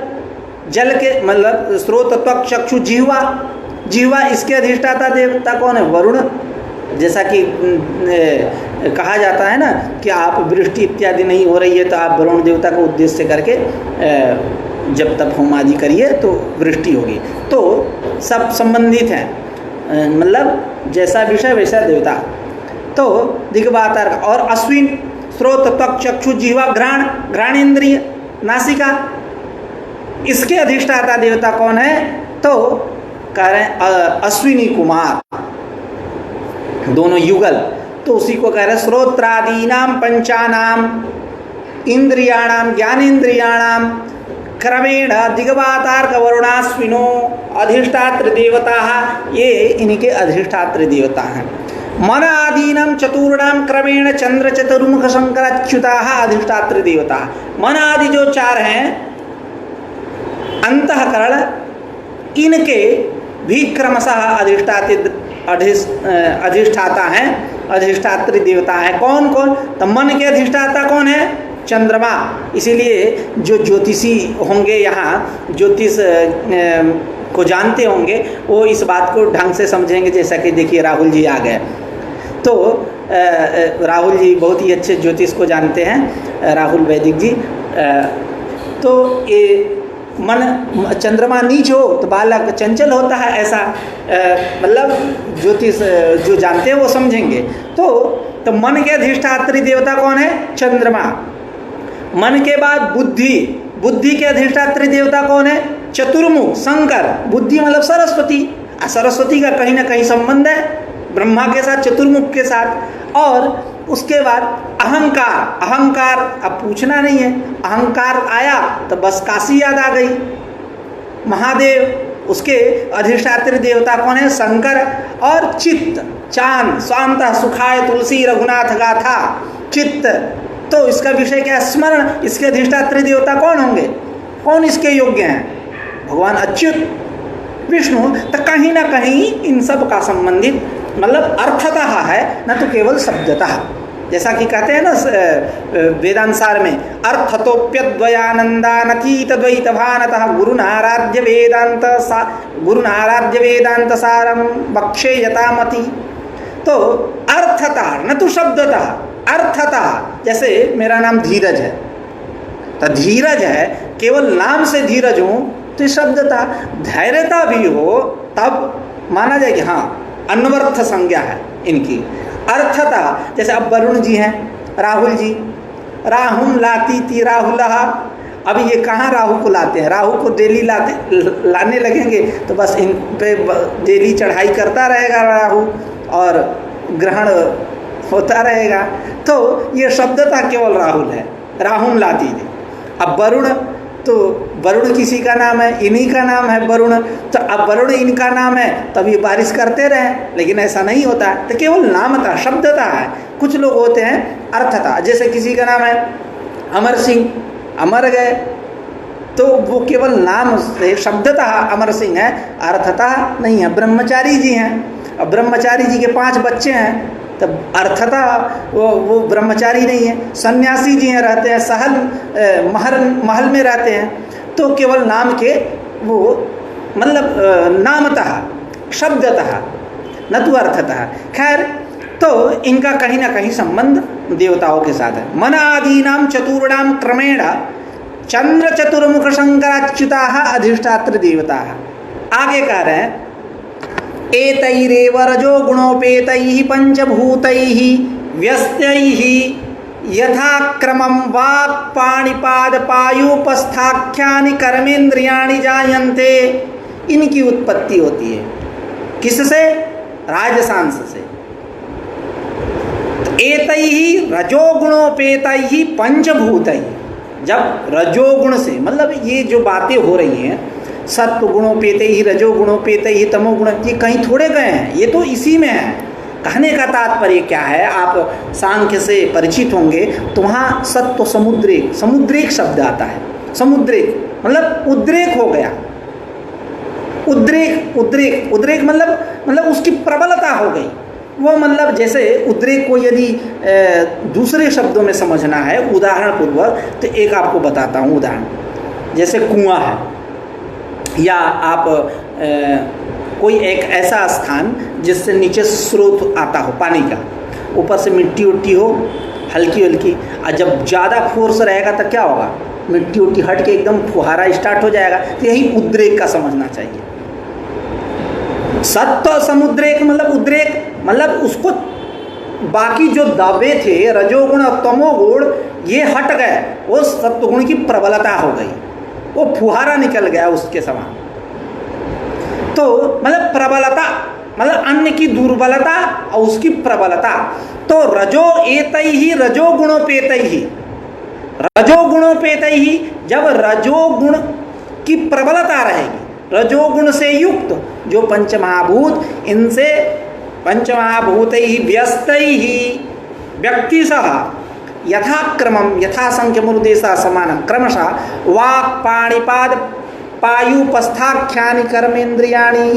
Speaker 1: जल के मतलब स्रोत त्वक् चक्षु जिह्वा, जिह्वा इसके अधिष्ठाता देवता कौन है? वरुण। जैसा कि कहा जाता है ना कि आप वृष्टि इत्यादि नहीं हो रही है तो आप वरुण देवता को उद्देश्य करके जब तप होम आदि करिए तो वृष्टि होगी। तो सब संबंधित हैं, मतलब जैसा विषय वैसा देवता। तो दिग्वातार और अश्विन, स्रोत, त्वक, चक्षु, जिह्वा, घ्राण, घ्राणेन्द्रिय, नासिका, इसके अधिष्ठाता देवता कौन है? तो कह रहे हैं अश्विनी कुमार, दोनों युगल। तो उसी को कह रहे हैं श्रोत्रादीनाम पंचानाम इंद्रियाणाम ज्ञानेन्द्रियाणाम क्रमेण दिग्वातार्क वरुणाश्विनो अधिष्ठात्र देवता, ये इनके अधिष्ठात्र देवता हैं। मन आदीनाम चतुर्णाम क्रमेण चंद्र चतुर्मुख शंकराच्युता अधिष्ठात्र देवता। मन आदि जो चार हैं अंतःकरण, इनके भी क्रमशः अधिष्ठाता हैं, अधिष्ठात्री देवता है। कौन कौन? तो मन के अधिष्ठाता कौन है? चंद्रमा। इसीलिए जो ज्योतिषी होंगे यहाँ, ज्योतिष को जानते होंगे, वो इस बात को ढंग से समझेंगे। जैसा कि देखिए राहुल जी आ गए, तो राहुल जी बहुत ही अच्छे ज्योतिष को जानते हैं, राहुल वैदिक जी। तो ये मन चंद्रमा नीच हो तो बालक चंचल होता है, ऐसा मतलब ज्योतिष जो जानते हैं वो समझेंगे। तो मन के अधिष्ठात्री देवता कौन है? चंद्रमा। मन के बाद बुद्धि, बुद्धि के अधिष्ठात्री देवता कौन है? चतुर्मुख शंकर। बुद्धि मतलब सरस्वती, सरस्वती का कहीं ना कहीं संबंध है ब्रह्मा के साथ, चतुर्मुख के साथ। और उसके बाद अहंकार, अहंकार अब पूछना नहीं है, अहंकार आया तो बस काशी याद आ गई, महादेव। उसके अधिष्ठात्री देवता कौन है? शंकर। और चित्त, चांद, स्वांत सुखाय तुलसी रघुनाथ गाथा, चित्त। तो इसका विषय क्या? स्मरण। इसके अधिष्ठात्री देवता कौन होंगे? कौन इसके योग्य हैं? भगवान अच्युत, विष्णु। तो कहीं ना कहीं इन सब का संबंधित मतलब अर्थतः है, न तो केवल शब्दतः। जैसा कि कहते हैं ना वेदांसार में, अर्थतोप्यद्वयानंदानतीत द्वैत भानतः गुरुनाराध्य वेदांत सारम बक्षे यतामति। तो अर्थतः न तो शब्दतः, अर्थतः। जैसे मेरा नाम धीरज है, तो धीरज है, केवल नाम से धीरज हूँ तो शब्दता। धैर्यता भी हो तब माना जाए कि हाँ अन्वर्थ संज्ञा है इनकी। अर्थता, जैसे अब वरुण जी हैं, राहुल जी, राहुम लाती थी राहुलहा। अब ये कहाँ राहु को लाते हैं? राहु को डेली लाने लगेंगे तो बस इन पे डेली चढ़ाई करता रहेगा राहु और ग्रहण होता रहेगा। तो ये शब्दता केवल राहुल है, राहुम लाती थी। अब वरुण, तो वरुण किसी का नाम है, इन्हीं का नाम है वरुण। तो अब वरुण इनका नाम है तब ये बारिश करते रहे, लेकिन ऐसा नहीं होता है। तो केवल नामता, शब्दता है। कुछ लोग होते हैं अर्थता, जैसे किसी का नाम है अमर सिंह, अमर गए, तो वो केवल नाम से शब्दता अमर सिंह है, अर्थता नहीं है। ब्रह्मचारी जी हैं, अब ब्रह्मचारी जी के 5 बच्चे हैं, तब अर्थता वो ब्रह्मचारी नहीं है। सन्यासी जी हैं, रहते हैं सहल महल में रहते हैं, तो केवल नाम के वो मतलब नामतः, शब्दतः, न तो अर्थतः। खैर, तो इनका कहीं ना कहीं संबंध देवताओं के साथ है। मन आदीनाम चतुर्णाम क्रमेण चंद्र चतुर्मुख शंकराच्युता अधिष्ठात्र देवता। आगे कह रहे हैं एतैरेव रजो गुणोपेतैः पंचभूतैः व्यस्तैः यथाक्रमं वाक् पाणिपाद पायुपस्थाख्यानि कर्मेन्द्रियाणि जायन्ते। इनकी उत्पत्ति होती है किससे? राजसांस से। एतैः रजोगुणोपेतैः पंचभूतैः, जब रजोगुण से मतलब ये जो बातें हो रही हैं, सत्व गुणोपेते ही, रजोगुणोपेते ही, तमोगुण, ये कहीं थोड़े गए हैं, ये तो इसी में है। कहने का तात्पर्य क्या है? आप सांख्य से परिचित होंगे तो वहाँ सत्व समुद्रेक, समुद्रेक शब्द आता है। समुद्रेक मतलब उद्रेक हो गया, उद्रेक, उद्रेक, उद्रेक मतलब उसकी प्रबलता हो गई। वो मतलब जैसे उद्रेक को यदि दूसरे शब्दों में समझना है उदाहरण पूर्वक, तो एक आपको बताता हूँ उदाहरण। जैसे कुआं है, या आप कोई एक ऐसा स्थान जिससे नीचे स्रोत आता हो पानी का, ऊपर से मिट्टी उट्टी हो हल्की हल्की, और जब ज़्यादा फोर्स रहेगा तो क्या होगा, मिट्टी उट्टी हट के एकदम फुहारा स्टार्ट हो जाएगा। तो यही उद्रेक का समझना चाहिए। सत्व समुद्रेक मतलब उद्रेक मतलब उसको बाकी जो दबे थे रजोगुण और तमोगुण ये हट गए, वो सत्वगुण की प्रबलता हो गई, वो फुहारा निकल गया उसके समान। तो मतलब प्रबलता मतलब अन्य की दुर्बलता और उसकी प्रबलता। तो रजो एतै ही रजोगुणोपेतै ही, रजोगुणोपेतै ही, जब रजोगुण की प्रबलता रहेगी, रजोगुण से युक्त जो पंचमहाभूत, इनसे पंचमहाभूतै ही व्यस्तै ही व्यक्तिशः यथाक्रमं यथासंख्यमुर्देशः समानं क्रमशः वाक् पाणिपाद पायुपस्थाख्यानि कर्मेंद्रियाणि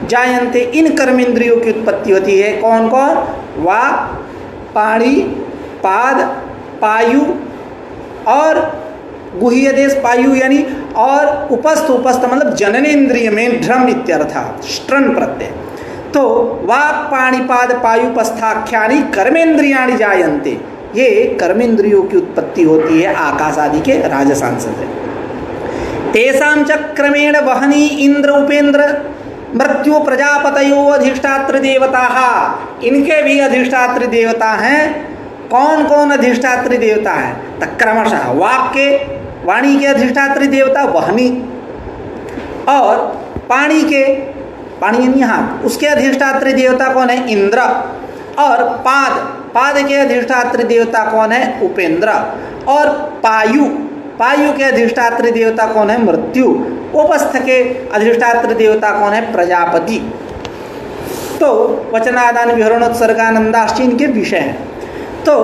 Speaker 1: जायन्ते। इन कर्मेंद्रियों की उत्पत्ति होती है। कौन कौन? वाक्, पाणि, पाद, पायु और गुह्य देश पायु यानी, और उपस्थ उपस्थ मतलब जननेन्द्रिय में ध्रम इत्यर्थ स्ट्रन प्रत्यय। तो वाक् पाणिपाद पायुपस्थाख्यानि कर्मेंद्रियाणि जायन्ते, ये कर्मेंद्रियों की उत्पत्ति होती है आकाश आदि के राजसांस से। तेषां च क्रमेण वहनी इंद्र उपेंद्र मृत्यु प्रजापतयो अधिष्ठात्र देवताः, इनके भी अधिष्ठात्र देवता हैं। कौन कौन अधिष्ठात्री देवता है? तो क्रमशः वाक्य वाणी के अधिष्ठात्री देवता वहनी, और पाणी के पाणी यानी हाथ, उसके अधिष्ठात्री देवता कौन है? इंद्र। और पाद पाद के अधिष्ठात्री देवता कौन है? उपेंद्र। और पायु पायु के अधिष्ठात्री देवता कौन है? मृत्यु। उपस्थ के अधिष्ठात्री देवता कौन है? प्रजापति। तो वचनादान विहरणोत्सर्गानंदाश्च इनके विषय हैं। तो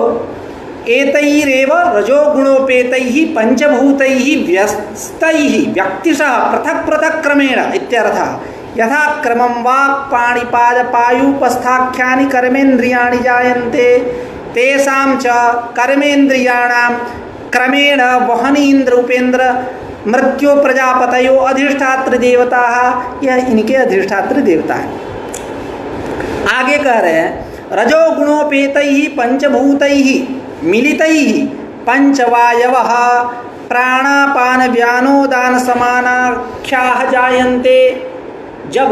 Speaker 1: एतैरेव रजोगुणोपेतैः पंचभूतैः व्यस्तैः व्यक्तिशः पृथक् पृथक् क्रमेण इत्यर्थः। यथा क्रमं वाक् पाणिपाद पायुपस्थाख्यानि कर्मेन्द्रियाणि जायन्ते तेषां च कर्मेन्द्रियाणां क्रमेण वहनी इंद्र उपेंद्र मृत्यु प्रजापतयो अधिष्ठात्र देवताः, यह इनके अधिष्ठात्र देवता है। आगे कह रहे हैं रजोगुणोपेतैः पंचभूतैः मिलितैः पंचवायवः प्राणापान व्यानोदान समानाख्याः जायन्ते। जब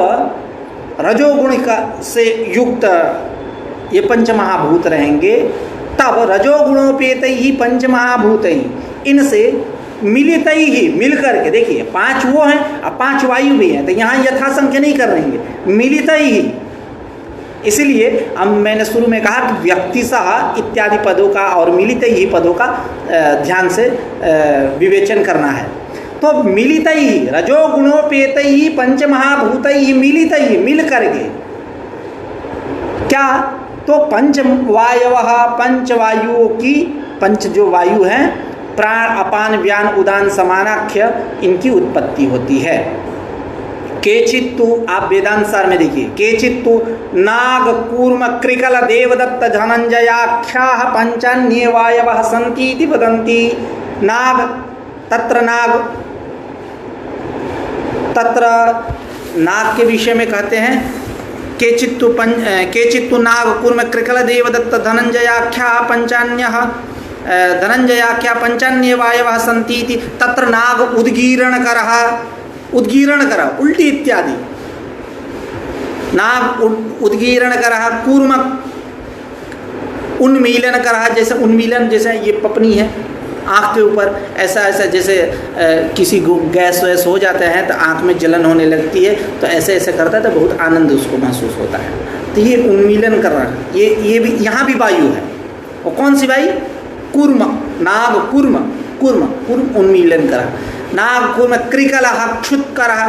Speaker 1: रजोगुण का से युक्त ये पंचमहाभूत रहेंगे, तब रजोगुणोपेतैः पंचमहाभूतैः, इनसे मिलितैः मिल करके, देखिए 5 वो हैं और 5 वायु भी हैं, तो यहाँ यथासंख्य नहीं कर रहेंगे, मिलितैः। इसलिए अब मैंने शुरू में कहा कि व्यक्तिशः इत्यादि पदों का और मिलितैः पदों का ध्यान से विवेचन करना है। तो मिलितैः रजोगुणोपेतैः पंचमहाभूतैः मिलितैः मिल करके क्या? तो पंचवायवः पंचवायुओं की, पंच जो वायु हैं प्राण अपान व्यान उदान समानाख्य, इनकी उत्पत्ति होती है। केचित्तु, आप वेदांत सार में देखिए, केचित्तु नाग कूर्म कृकल देवदत्त धनंजयाख्याः पंचान्ये वायवः सन्ति इति वदन्ति। नाग तत्र नाग के विषय में कहते हैं केचित्तु नाग कूर्म कृकल देवदत्त धनंजयाख्या पंचान्यः धनंजयाख्या पंचान्ये वायवः सन्ति इति। तत्र नाग उद्गीरणकरः उल्टी इत्यादि, नाग उद्गीरणकरः कूर्म उन्मीलनकरः, जैसे उन्मीलन जैसे ये पपनी है आँख के ऊपर, ऐसा ऐसा जैसे किसी को गैस वैस हो जाते हैं तो आँख में जलन होने लगती है, तो ऐसे ऐसे करता है तो बहुत आनंद उसको महसूस होता है। तो ये उन्मीलन कर रहा है, ये भी यहाँ भी वायु है। और कौन सी वायु? कूर्म, नाग कूर्म उन्मीलन करा। नाग कूर्म कृकलः क्षुत्करः,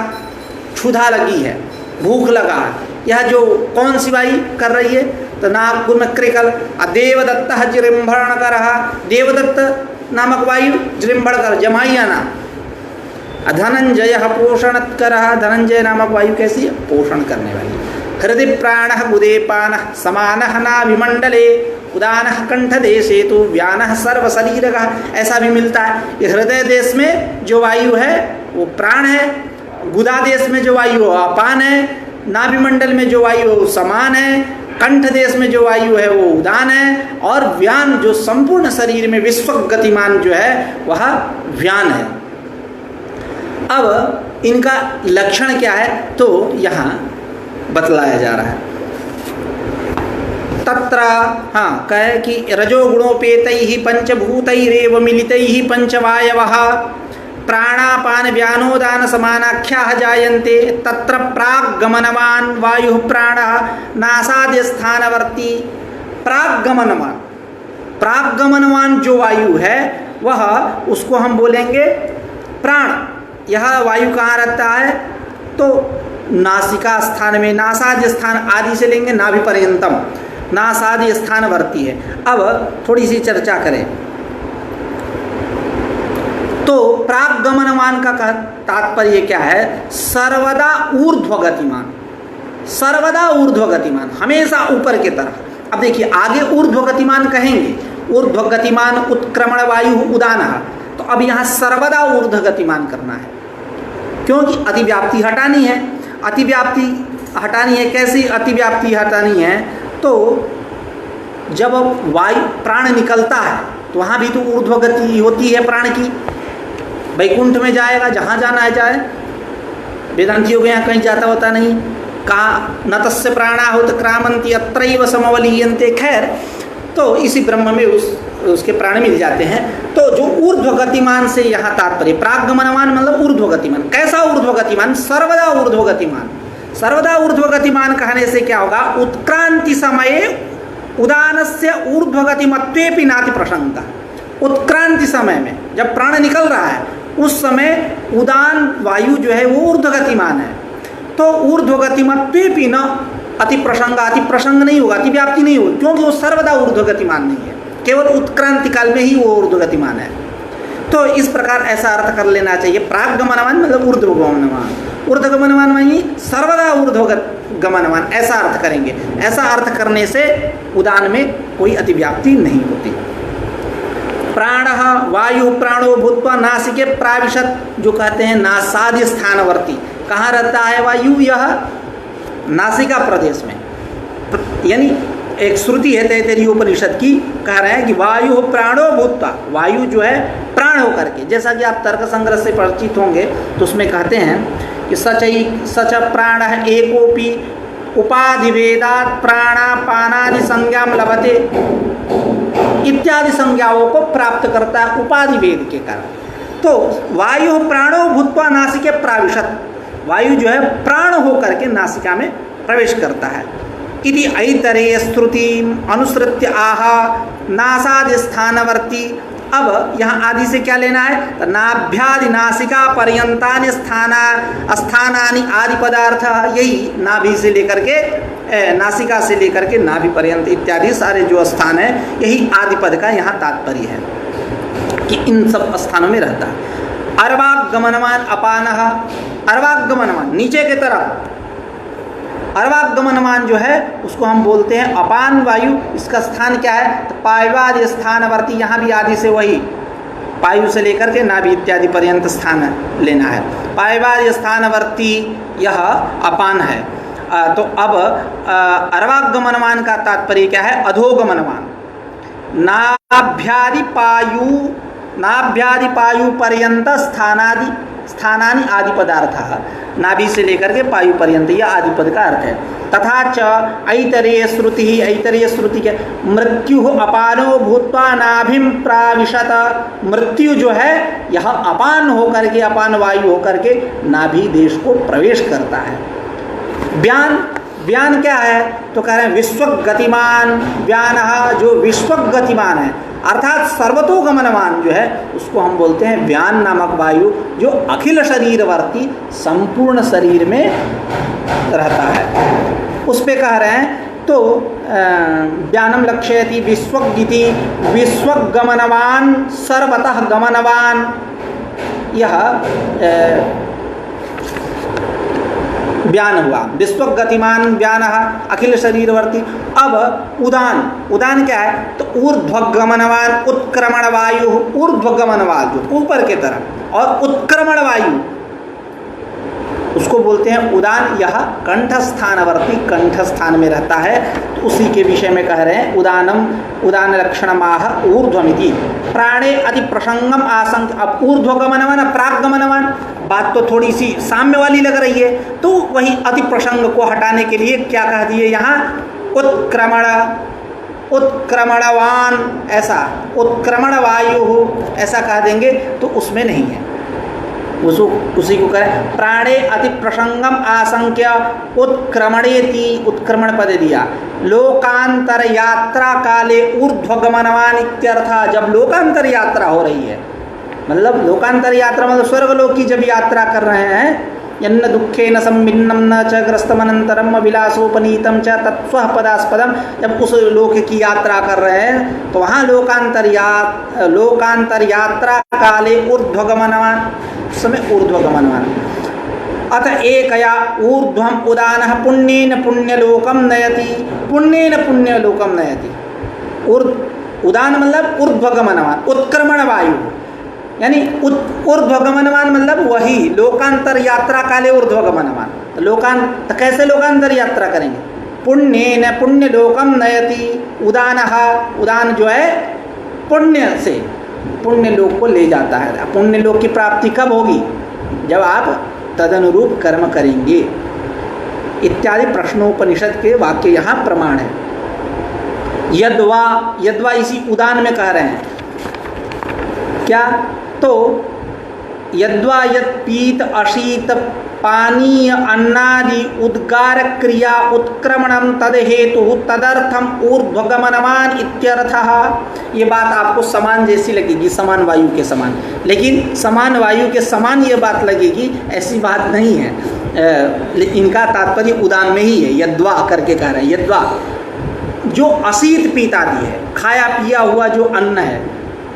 Speaker 1: क्षुधा लगी है, भूख लगा है, यह जो कौन सी वायु कर रही है? तो नाग कूर्म कृकल। देवदत्तः जृंभणकरः, देवदत्त नामक वायु जृंभणकर जमाइयाना। धनंजयः पोषणकरः, धनंजय नामक वायु कैसी है? पोषण करने वाली। हृदय प्राणः उदेपानः समानः नाभिमंडले उदानः कंठदेशे तो व्यानः सर्वशरीरकः, ऐसा भी मिलता है। ये हृदय देश में जो वायु है वो प्राण है, गुदा देश में जो वायु है अपान है, नाभिमंडल में जो वायु है वो समान है, कंठ देश में जो वायु है वो उदान है, और व्यान जो संपूर्ण शरीर में विश्व गतिमान जो है वह व्यान है। अब इनका लक्षण क्या है तो यहाँ बतलाया जा रहा है। तत्र कहे कि रजोगुणोपेतैः पंचभूतैरेव मिलितैः पंचवायवः प्राणापान व्यानोदान समानाख्याः जायन्ते। तत्र प्राग्गमनवान् वायुः प्राणः नासाद्यस्थानवर्ती। प्राग्गमनवान जो वायु है वह, उसको हम बोलेंगे प्राण। यह वायु कहाँ रहता है तो नासिका स्थान में, नासाद्य स्थान आदि से लेंगे नाभि पर्यंतम, नासादि स्थानवर्ती है। अब थोड़ी सी चर्चा करें तो प्राग्गमनवान का तात्पर्य क्या है? सर्वदा ऊर्ध्वगतिमान, सर्वदा ऊर्ध्वगतिमान, हमेशा ऊपर की तरफ। अब देखिए आगे ऊर्ध्वगतिमान कहेंगे, ऊर्ध्वगतिमान उत्क्रमण वायु उदान, तो अब यहाँ सर्वदा ऊर्ध्वगतिमान करना है क्योंकि अतिव्याप्ति हटानी है। अतिव्याप्ति हटानी है, कैसी अतिव्याप्ति हटानी है तो जब वायु प्राण निकलता है तो वहाँ भी तो ऊर्ध्वगति होती है प्राण की। वैकुंठ में जाएगा, जहाँ जाना है जाए, वेदांतियों के यहाँ कहीं जाता होता नहीं। कहाँ न तस्य प्राणा होत क्रामंती अत्रैव समवलीयन्ते। खैर, तो इसी ब्रह्म में उसके प्राण मिल जाते हैं। तो जो ऊर्ध्वगतिमान से यहाँ तात्पर्य, प्राग्गमनवान मतलब ऊर्ध्वगतिमान। कैसा ऊर्ध्वगतिमान? सर्वदा ऊर्ध्वगतिमान। सर्वदा ऊर्ध्वगतिमान कहने से क्या होगा? उत्क्रांति समये उदानस्य ऊर्ध्वगतिमत्वेपि नाति प्रसंगा। उत्क्रांति समय में जब प्राण निकल रहा है उस समय उदान वायु जो है वो ऊर्ध्वगतिमान है, तो ऊर्ध्वगतिमत्वेपि न अति प्रसंग, अति प्रसंग नहीं होगा, अति व्याप्ति नहीं होगी, क्योंकि वो सर्वदा ऊर्ध्वगतिमान नहीं है, केवल उत्क्रांति काल में ही वो ऊर्ध्वगतिमान है। तो इस प्रकार ऐसा अर्थ कर लेना चाहिए। प्राग्गमनवान मतलब ऊर्ध्वगमनवान, ऊर्ध्वगमनवान मानी सर्वदा ऊर्ध्वगमनवान, ऐसा अर्थ करेंगे। ऐसा अर्थ करने से उदान में कोई अतिव्याप्ति नहीं होती। प्राणः वायु प्राणो भूत्वा नासिके प्राविशत, जो कहते हैं नासादि स्थानवर्ती। कहाँ रहता है वायु? यह नासिका प्रदेश में। यानी एक श्रुति है तैत्तिरीय उपनिषद की, कह रहे हैं कि वायु प्राणो भूत्वा, वायु जो है प्राण होकर के। जैसा कि आप तर्क संग्रह से परिचित होंगे तो उसमें कहते हैं कि सच प्राण एकोपि उपाधिभेदात् प्राणापानादि संज्ञाम लभते, इत्यादि संज्ञाओं को प्राप्त करता है उपाधि भेद के कारण। तो वायु प्राणो भूत्वा नासिके प्राविशत, वायु जो है प्राण होकर के नासिका में प्रवेश करता है। इति ऐतरेय श्रुति अनुसृत्य आह नासादि स्थानवर्ती। अब यहाँ आदि से क्या लेना है? तो नाभ्यादि नासिका पर्यंतानि स्थानानि आदि पदार्थ, यही नाभि से लेकर के नासिका से लेकर के नाभि पर्यंत इत्यादि सारे जो स्थान है, यही आदि पद का यहाँ तात्पर्य है कि इन सब स्थानों में रहता है। अर्वागमनवान अपानः, अर्वागमनवान नीचे की तरफ, अर्वागमनवान जो है उसको हम बोलते हैं अपान वायु। इसका स्थान क्या है? तो पायवादि स्थानवर्ती, यहाँ भी आदि से वही पायु से लेकर के नाभि इत्यादि पर्यंत स्थान लेना है। पायवादि स्थानवर्ती यह अपान है। तो अब अर्वागमनवान का तात्पर्य क्या है? अधोगमनवान। नाभ्यादि पायु पर्यंत स्थानानि आदि पदार्थ, नाभि से लेकर के पायु पर्यंत, यह आदि पद का अर्थ है। तथा च ऐतरेय श्रुति, ऐतरेय श्रुति के मृत्यु अपानो भूत्वा नाभिम प्राविशत, मृत्यु जो है यह अपान होकर के, अपान वायु होकर के नाभि देश को प्रवेश करता है। व्यान, व्यान क्या है? तो कह रहे हैं विश्वगतिमान व्यानः, जो विश्वगतिमान है अर्थात सर्वतोगमनवान जो है उसको हम बोलते हैं व्यान नामक वायु, जो अखिल शरीरवर्ती संपूर्ण शरीर में रहता है। उस पे कह रहे हैं तो व्यानम लक्ष्यति विश्वगिति, विश्वगमनवान सर्वतः गमनवान, यह व्यान हुआ। विश्वगतिमान व्यानः अखिल शरीरवर्ती। अब उदान, उदान क्या है? तो ऊर्ध्वगमनवान उत्क्रमण वायु, ऊर्ध्वगमन वायु ऊपर के तरफ, और उत्क्रमण वायु, उसको बोलते हैं उदान। यह कंठस्थानवर्ती, कंठ स्थान में रहता है, तो उसी के विषय में कह रहे हैं उदानम उदान लक्षणमाह ऊर्ध्वमिति प्राणे अति प्रसंगम आसंग। अब ऊर्ध्वगमनवान प्रागमनवान, बात तो थोड़ी सी साम्य वाली लग रही है, तो वही अति प्रसंग को हटाने के लिए क्या कह दिए यहाँ, उत्क्रमण उत्क्रमणवान, ऐसा उत्क्रमण वायु ऐसा कह देंगे तो उसमें नहीं है, उसी को करें प्राणे अति प्रसंगम आसंख्य उत्क्रमणेति, उत्क्रमण पद दिया। लोकांतर यात्रा काले ऊर्ध्वगमनवान इत्यर्थ। जब लोकांतर यात्रा हो रही है, मतलब लोकांतर यात्रा मतलब स्वर्गलोक की जब यात्रा कर रहे हैं, यन्न दुखेन संभिन्नम न च ग्रस्तमनंतरम विलासोपनीतम च तत्स्वः पदास्पदम, जब उस लोक की यात्रा कर रहे हैं तो वहाँ लोकांतर यात्रा काले ऊर्ध्वगमनवान, उस समय ऊर्ध्वगमनवान। अत एकया ऊर्ध्वम उदानः पुण्येन पुण्यलोकम नयति, पुण्येन पुण्यलोकम नयति। उदान मतलब ऊर्ध्वगमनवान, उत्क्रमण वायु, यानी ऊर्ध्वगमनवान मतलब वही लोकांतर यात्रा काले ऊर्ध्वगमनवान। तो कैसे लोकांतर यात्रा करेंगे, पुण्येन पुण्यलोकम नयति। उदानः, उदान जो है पुण्य से पुण्य लोक को ले जाता है। पुण्य लोक की प्राप्ति कब होगी, जब आप तदनुरूप कर्म करेंगे, इत्यादि प्रश्नोपनिषद के वाक्य यहाँ प्रमाण है। यद्वा, यद्वा इसी उदान में कह रहे हैं क्या, तो यद्वा यत्पीत अशीत पानीय अन्नादि उद्गार क्रिया उत्क्रमणम तद हेतु तदर्थम ऊर्ध्वगमनवान इत्यर्थः। ये बात आपको समान जैसी लगेगी, समान वायु के समान, लेकिन समान वायु के समान ये बात लगेगी, ऐसी बात नहीं है। इनका तात्पर्य उदान में ही है, यद्वा करके कह रहे हैं। यद्वा जो अशीत पीत आदि है, खाया पिया हुआ जो अन्न है,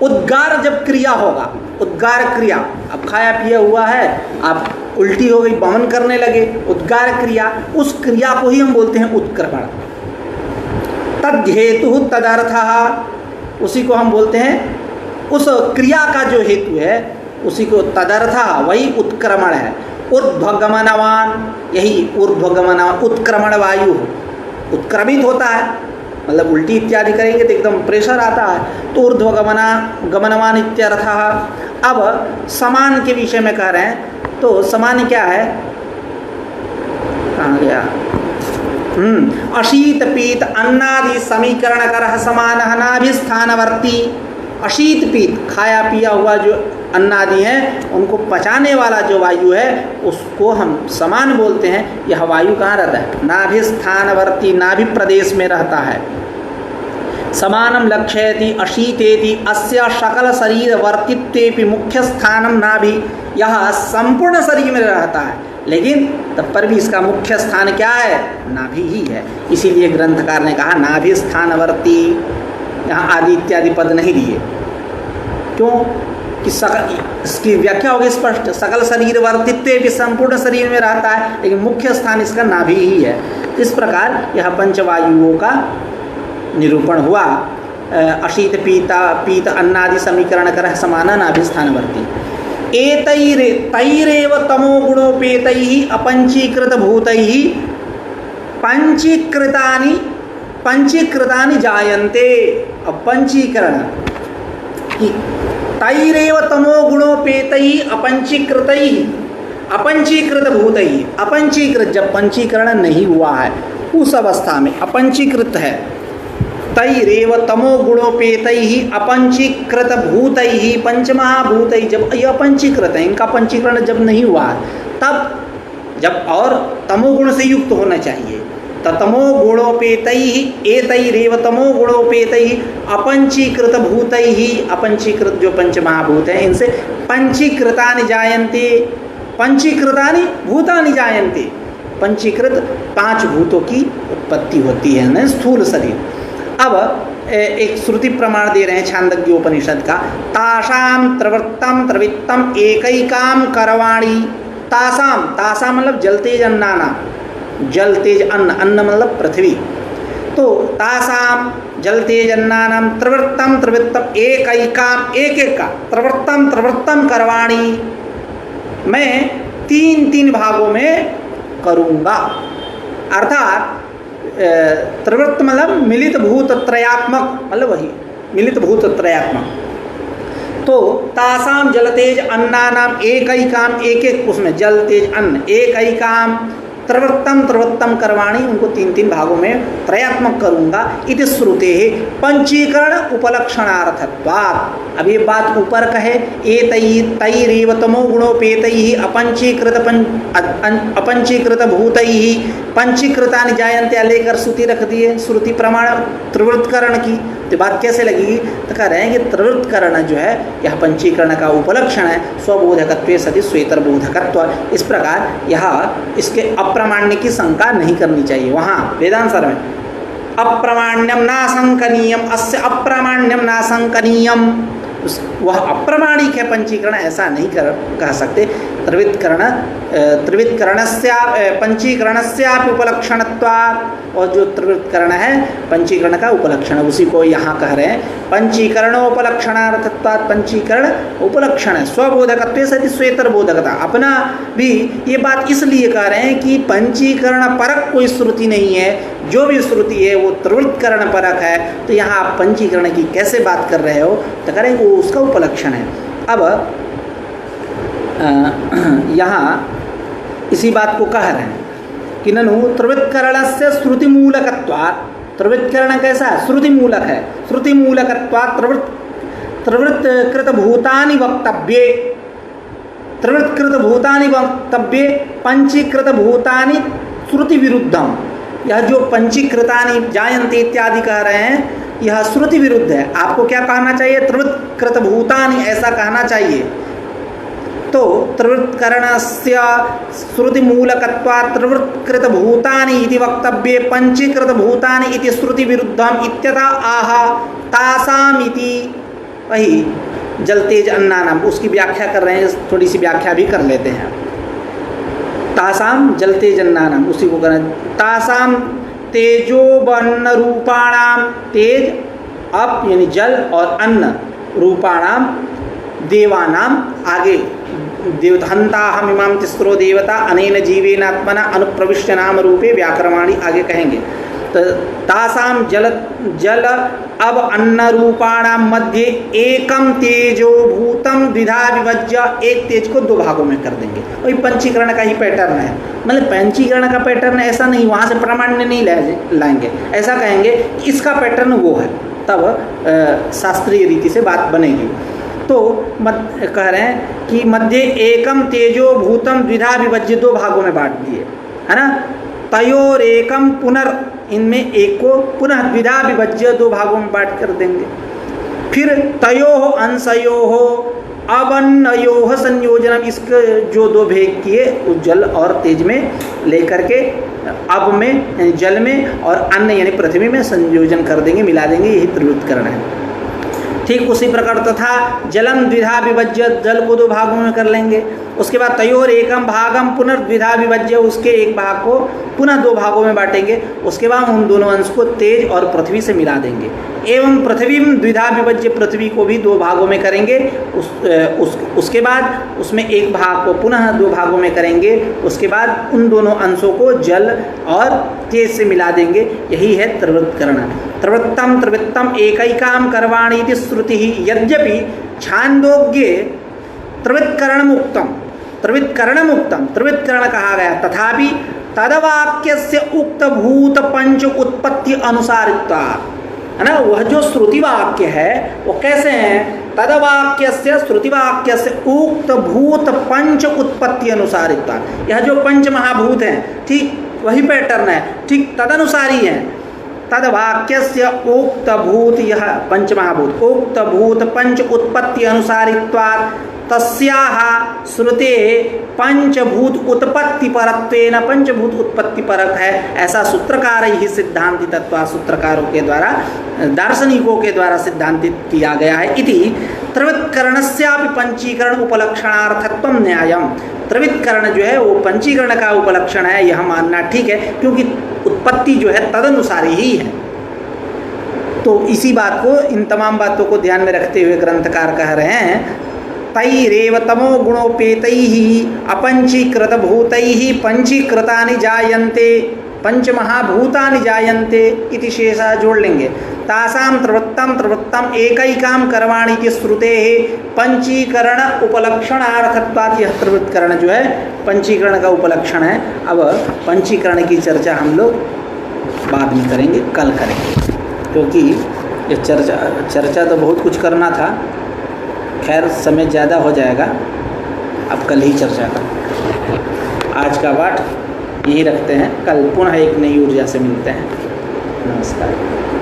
Speaker 1: उद्गार जब क्रिया होगा, उद्गार क्रिया, अब खाया पिया हुआ है, आप उल्टी हो गई, वमन करने लगे, उद्गार क्रिया, उस क्रिया को ही हम बोलते हैं उत्क्रमण। तद हेतु तदर्थः, उसी को हम बोलते हैं, उस क्रिया का जो हेतु है उसी को तदर्थः, वही उत्क्रमण है। ऊर्ध्वगमनवान, यही ऊर्ध्वगमनवान, उत्क्रमण वायु उत्क्रमित होता है, मतलब उल्टी इत्यादि करेंगे तो एकदम प्रेशर आता है, तो ऊर्ध्वगमनवान इत्यर्थः। अब समान के विषय में कह रहे हैं, तो समान क्या है, कहाँ गया, अशीत पीत अन्नादि समीकरण कर समानः नाभिस्थानवर्ती। अशीत पीत खाया पिया हुआ जो अन्नादि हैं, उनको पचाने वाला जो वायु है उसको हम समान बोलते हैं। यह वायु कहाँ रहता है, नाभिस्थानवर्ती, नाभि प्रदेश में रहता है। समानम लक्ष्यति अशीतेति अस्य सकल शरीर वर्तित्वेपि मुख्य स्थानम नाभि। यह संपूर्ण शरीर में रहता है, लेकिन तब पर भी इसका मुख्य स्थान क्या है, नाभि ही है। इसीलिए ग्रंथकार ने कहा नाभि स्थानवर्ती, यहाँ आदि इत्यादि पद नहीं दिए। क्यों कि सकल, इसकी व्याख्या होगी स्पष्ट, सकल शरीर वर्तित्व भी संपूर्ण शरीर में रहता है, लेकिन मुख्य स्थान इसका नाभि ही है। इस प्रकार यह पंचवायुओं का निरूपण हुआ। अशीत पीत अन्नादि समीकरण कर समाना नाभिस्थानवर्ती। तैरेव तमो गुणोपेतैः अपंचीकृत भूतैः पंचीकृतानि जायन्ते। अब पंचीकरण, तैरेव तमो गुणोपेतैः अपंचीकृतैः, अपंचीकृत भूतैः, अपंचीकृत, जब पंचीकरण नहीं हुआ है उस अवस्था में अपंचीकृत है। तैरेव तमो गुणोपेतैः अपंचीकृत भूतैः पंचमहाभूतैः, जब ये अपंचीकृत है, इनका पंचीकरण जब नहीं हुआ तब, जब और तमोगुण से युक्त होना चाहिए, तमो गुणोपेतैः एतैरेव तमो गुणोपेतैः अपंचीकृत भूतैः, अपंचीकृत जो पंचमहाभूत हैं इनसे पंचीकृतानि जायन्ते, पंचीकृतानि भूतानि जायन्ते। पंचीकृत पांच भूतों की उत्पत्ति होती है न स्थूल शरीर। अब एक श्रुति प्रमाण दे रहे हैं छांदोग्योपनिषद का, तासाम त्रिवृत्तम त्रिवित्तम एकैकाम करवाणी। तासाम, तासाम मतलब जल तेज अन्नाना, जल तेज अन्न, अन्न मतलब पृथ्वी, तो तासाम जल तेज अन्नानाम त्रिवृत्तम त्रिवित्तम एकैकाम, एक एक का, त्रिवृत्तम त्रिवृत्तम करवाणी, मैं तीन भागों में करूँगा। अर्थात त्रिवृत्त मतलब मिलित भूत त्रयात्मक, मतलब वही मिलित भूत त्रयात्मक। तो तासाम जल तेज अन्नानाम एकैकाम, एक एक उसमें जल तेज अन्न एकैकाम त्रिवृत्तम कर्माणि, उनको तीन भागों में त्रयात्मक करूँगा। इति श्रुते पंचीकरण उपलक्षणार्थत्वात्। अब ये बात ऊपर कहे तैरेव तमो गुणोपेतैः अपंचीकृत भूतैः पंचीकृतानि जायन्ते लेकर श्रुति रख दिए, श्रुति प्रमाण त्रिवृत्तकरण की। तो बात कैसे लगेगी? तो कह रहे हैं कि त्रिवृत्तकरण जो है यह पंचीकरण का उपलक्षण है। स्वबोधकत्वे सति स्वेतर बोधकत्व। इस प्रकार यह इसके अप्रामाण्य की शंका नहीं करनी चाहिए। वहाँ वेदांतर में अप्रामाण्यम नाशंकनीयम, अस्य अप्रामाण्यम नाशंकनीयम, वह अप्रामाणिक है पंचीकरण, ऐसा नहीं कह सकते। त्रिवृत्तकरणस्य पंचीकरणस्यापि उपलक्षणत्वात्, और जो त्रिवृत्तकरण है पंचीकरण का उपलक्षण, उसी को यहाँ कह रहे हैं पंचीकरणोपलक्षणार्थत्वात्। पंचीकरण उपलक्षण है। स्वबोधकत्वे सति स्वेतर बोधकता, अपना भी ये बात इसलिए कह रहे हैं कि पंचीकरण परक कोई श्रुति नहीं है, जो भी श्रुति है वो त्रिवृत्तकरण परक है। तो यहाँ आप पंचीकरण की कैसे बात कर रहे हो? तो कह रहे हैं वो उसका उपलक्षण है। अब यहाँ इसी बात को कह रहे हैं कि ननु त्रिवृत्तकरणस्य श्रुतिमूलकत्वात्। त्रिवृत्तकरण कैसा है? श्रुतिमूलक है। श्रुतिमूलकत्वात् त्रिवृत्तकृत भूतानि वक्तव्ये, त्रिवृत्तकृत भूतानि वक्तव्ये पंचीकृत भूतानि श्रुति विरुद्धम। यह जो पंचीकृतानि जायन्ते इत्यादि कह रहे हैं यह श्रुति विरुद्ध है। आपको क्या कहना चाहिए? त्रिवृत्तकृत भूतानि ऐसा कहना चाहिए। तो त्रिवृत्तकरणस्य श्रुतिमूलकत्वात् त्रिवृत्तकृत भूतानि इति वक्तव्ये पंचीकृत भूतानि इति श्रुति विरुद्धम इत्यतः आह तासाम इति। वही जल तेज अन्नानाम, उसकी व्याख्या कर रहे हैं, थोड़ी सी व्याख्या भी कर लेते हैं। तासाम जल तेज अन्नानाम, उसी को करें। तासाम तेजो वर्ण रूपाणाम, तेज अप यानी जल और अन्न, रूपाणाम देवानाम, आगे देवहंता हम इमाम तिस्रो देवता अनेन जीवेन आत्मना अनुप्रविश्य नाम रूपे व्याकरमाणि, आगे कहेंगे। तो तासाम जल अब अन्न रूपाणाम मध्य एकम तेजो भूतम द्विधा विभज्य, एक तेज को दो भागों में कर देंगे। वही पंचीकरण का ही पैटर्न है। मतलब पंचीकरण का पैटर्न ऐसा नहीं, वहाँ से प्रामाण्य नहीं लाएंगे, ऐसा कहेंगे कि इसका पैटर्न वो है, तब शास्त्रीय रीति से बात बनेगी। तो कह रहे हैं कि मध्य एकम तेजो भूतम द्विधा विभज्य, दो भागों में बांट दिए, है ना। तयोर एकम पुनर्, इनमें एक को पुनः द्विधा विभज्य, दो भागों में बांट कर देंगे। फिर तयोः अंशयोः अवन्नयोः संयोजनम, इसके जो दो भेद किए उस जल और तेज में लेकर के अब में यानी जल में और अन्न यानी पृथ्वी में संयोजन कर देंगे, मिला देंगे। यही त्रिवृत्तकरण है। ठीक उसी प्रकार तथा जलम द्विधा विभज्य, जल को दो भागों में कर लेंगे। उसके बाद तयोर एकम भागम पुनर्द्विधा विभज्य, उसके एक भाग को पुनः दो भागों में बांटेंगे। उसके बाद उन दोनों अंश को तेज और पृथ्वी से मिला देंगे। एवं पृथ्वी द्विधा विभज्य, पृथ्वी को भी दो भागों में करेंगे। उसके बाद उसमें एक भाग को पुनः दो भागों में करेंगे। उसके बाद उन दोनों अंशों को जल और तेज से मिला देंगे। यही है त्रिवृत्तकरण। त्रिवृत्तम एकैकाम कर्वाणि इति श्रुति। यद्यपि छांदोग्ये त्रिवृत्तकरणम उक्तम, त्रिवृत्तकरण कहा गया, तथापि तदवाक्यस्य उक्त भूत पंच उत्पत्ति अनुसारित्वा, है ना। वह जो श्रुति वाक्य है वो कैसे है? तदवाक्यस्य श्रुतिवाक्यस्य उक्त भूत पंच उत्पत्ति अनुसारित्वा, यह जो पंच महाभूत हैं, ठीक वही पैटर्न है, ठीक तदनुसारी है। तदवाक्यस्य उक्त भूत, यह पंच महाभूत, उक्त भूत पंच उत्पत्ति अनुसारित्वात् तस्याः श्रुते पंचभूत उत्पत्ति परत्वेन, पंचभूत उत्पत्ति परक है, ऐसा सूत्रकार ही सिद्धांति तत्व, सूत्रकारों के द्वारा, दार्शनिकों के द्वारा सिद्धांतित किया गया है। इति त्रिवृत्तकरणस्यापि पंचीकरण उपलक्षणार्थत्वम न्यायम। त्रिवृत्तकरण जो है वो पंचीकरण का उपलक्षण है, यह मानना ठीक है, क्योंकि उत्पत्ति जो है तदनुसारी ही है। तो इसी बात को, इन तमाम बातों को ध्यान में रखते हुए ग्रंथकार कह रहे हैं तैरेव तमो गुणोपेतैः अपंचीकृत भूतैः पंचीकृतानि जायन्ते, पंच महाभूतानि जायन्ते इति शेषः जोड़ लेंगे। तासाम त्रिवृत्तम एकैकाम कर्माणि इति श्रुतेः पंचीकरण उपलक्षणार्थत्वात्, यह त्रिवृत्तकरण जो है पंचीकरण का उपलक्षण है। अब पंचीकरण की चर्चा हम लोग बाद में करेंगे, कल करेंगे, क्योंकि ये चर्चा तो बहुत कुछ करना था, खैर समय ज़्यादा हो जाएगा, अब कल ही चर्चा करें। आज का पाठ यही रखते हैं, कल पुनः एक नई ऊर्जा से मिलते हैं। नमस्कार।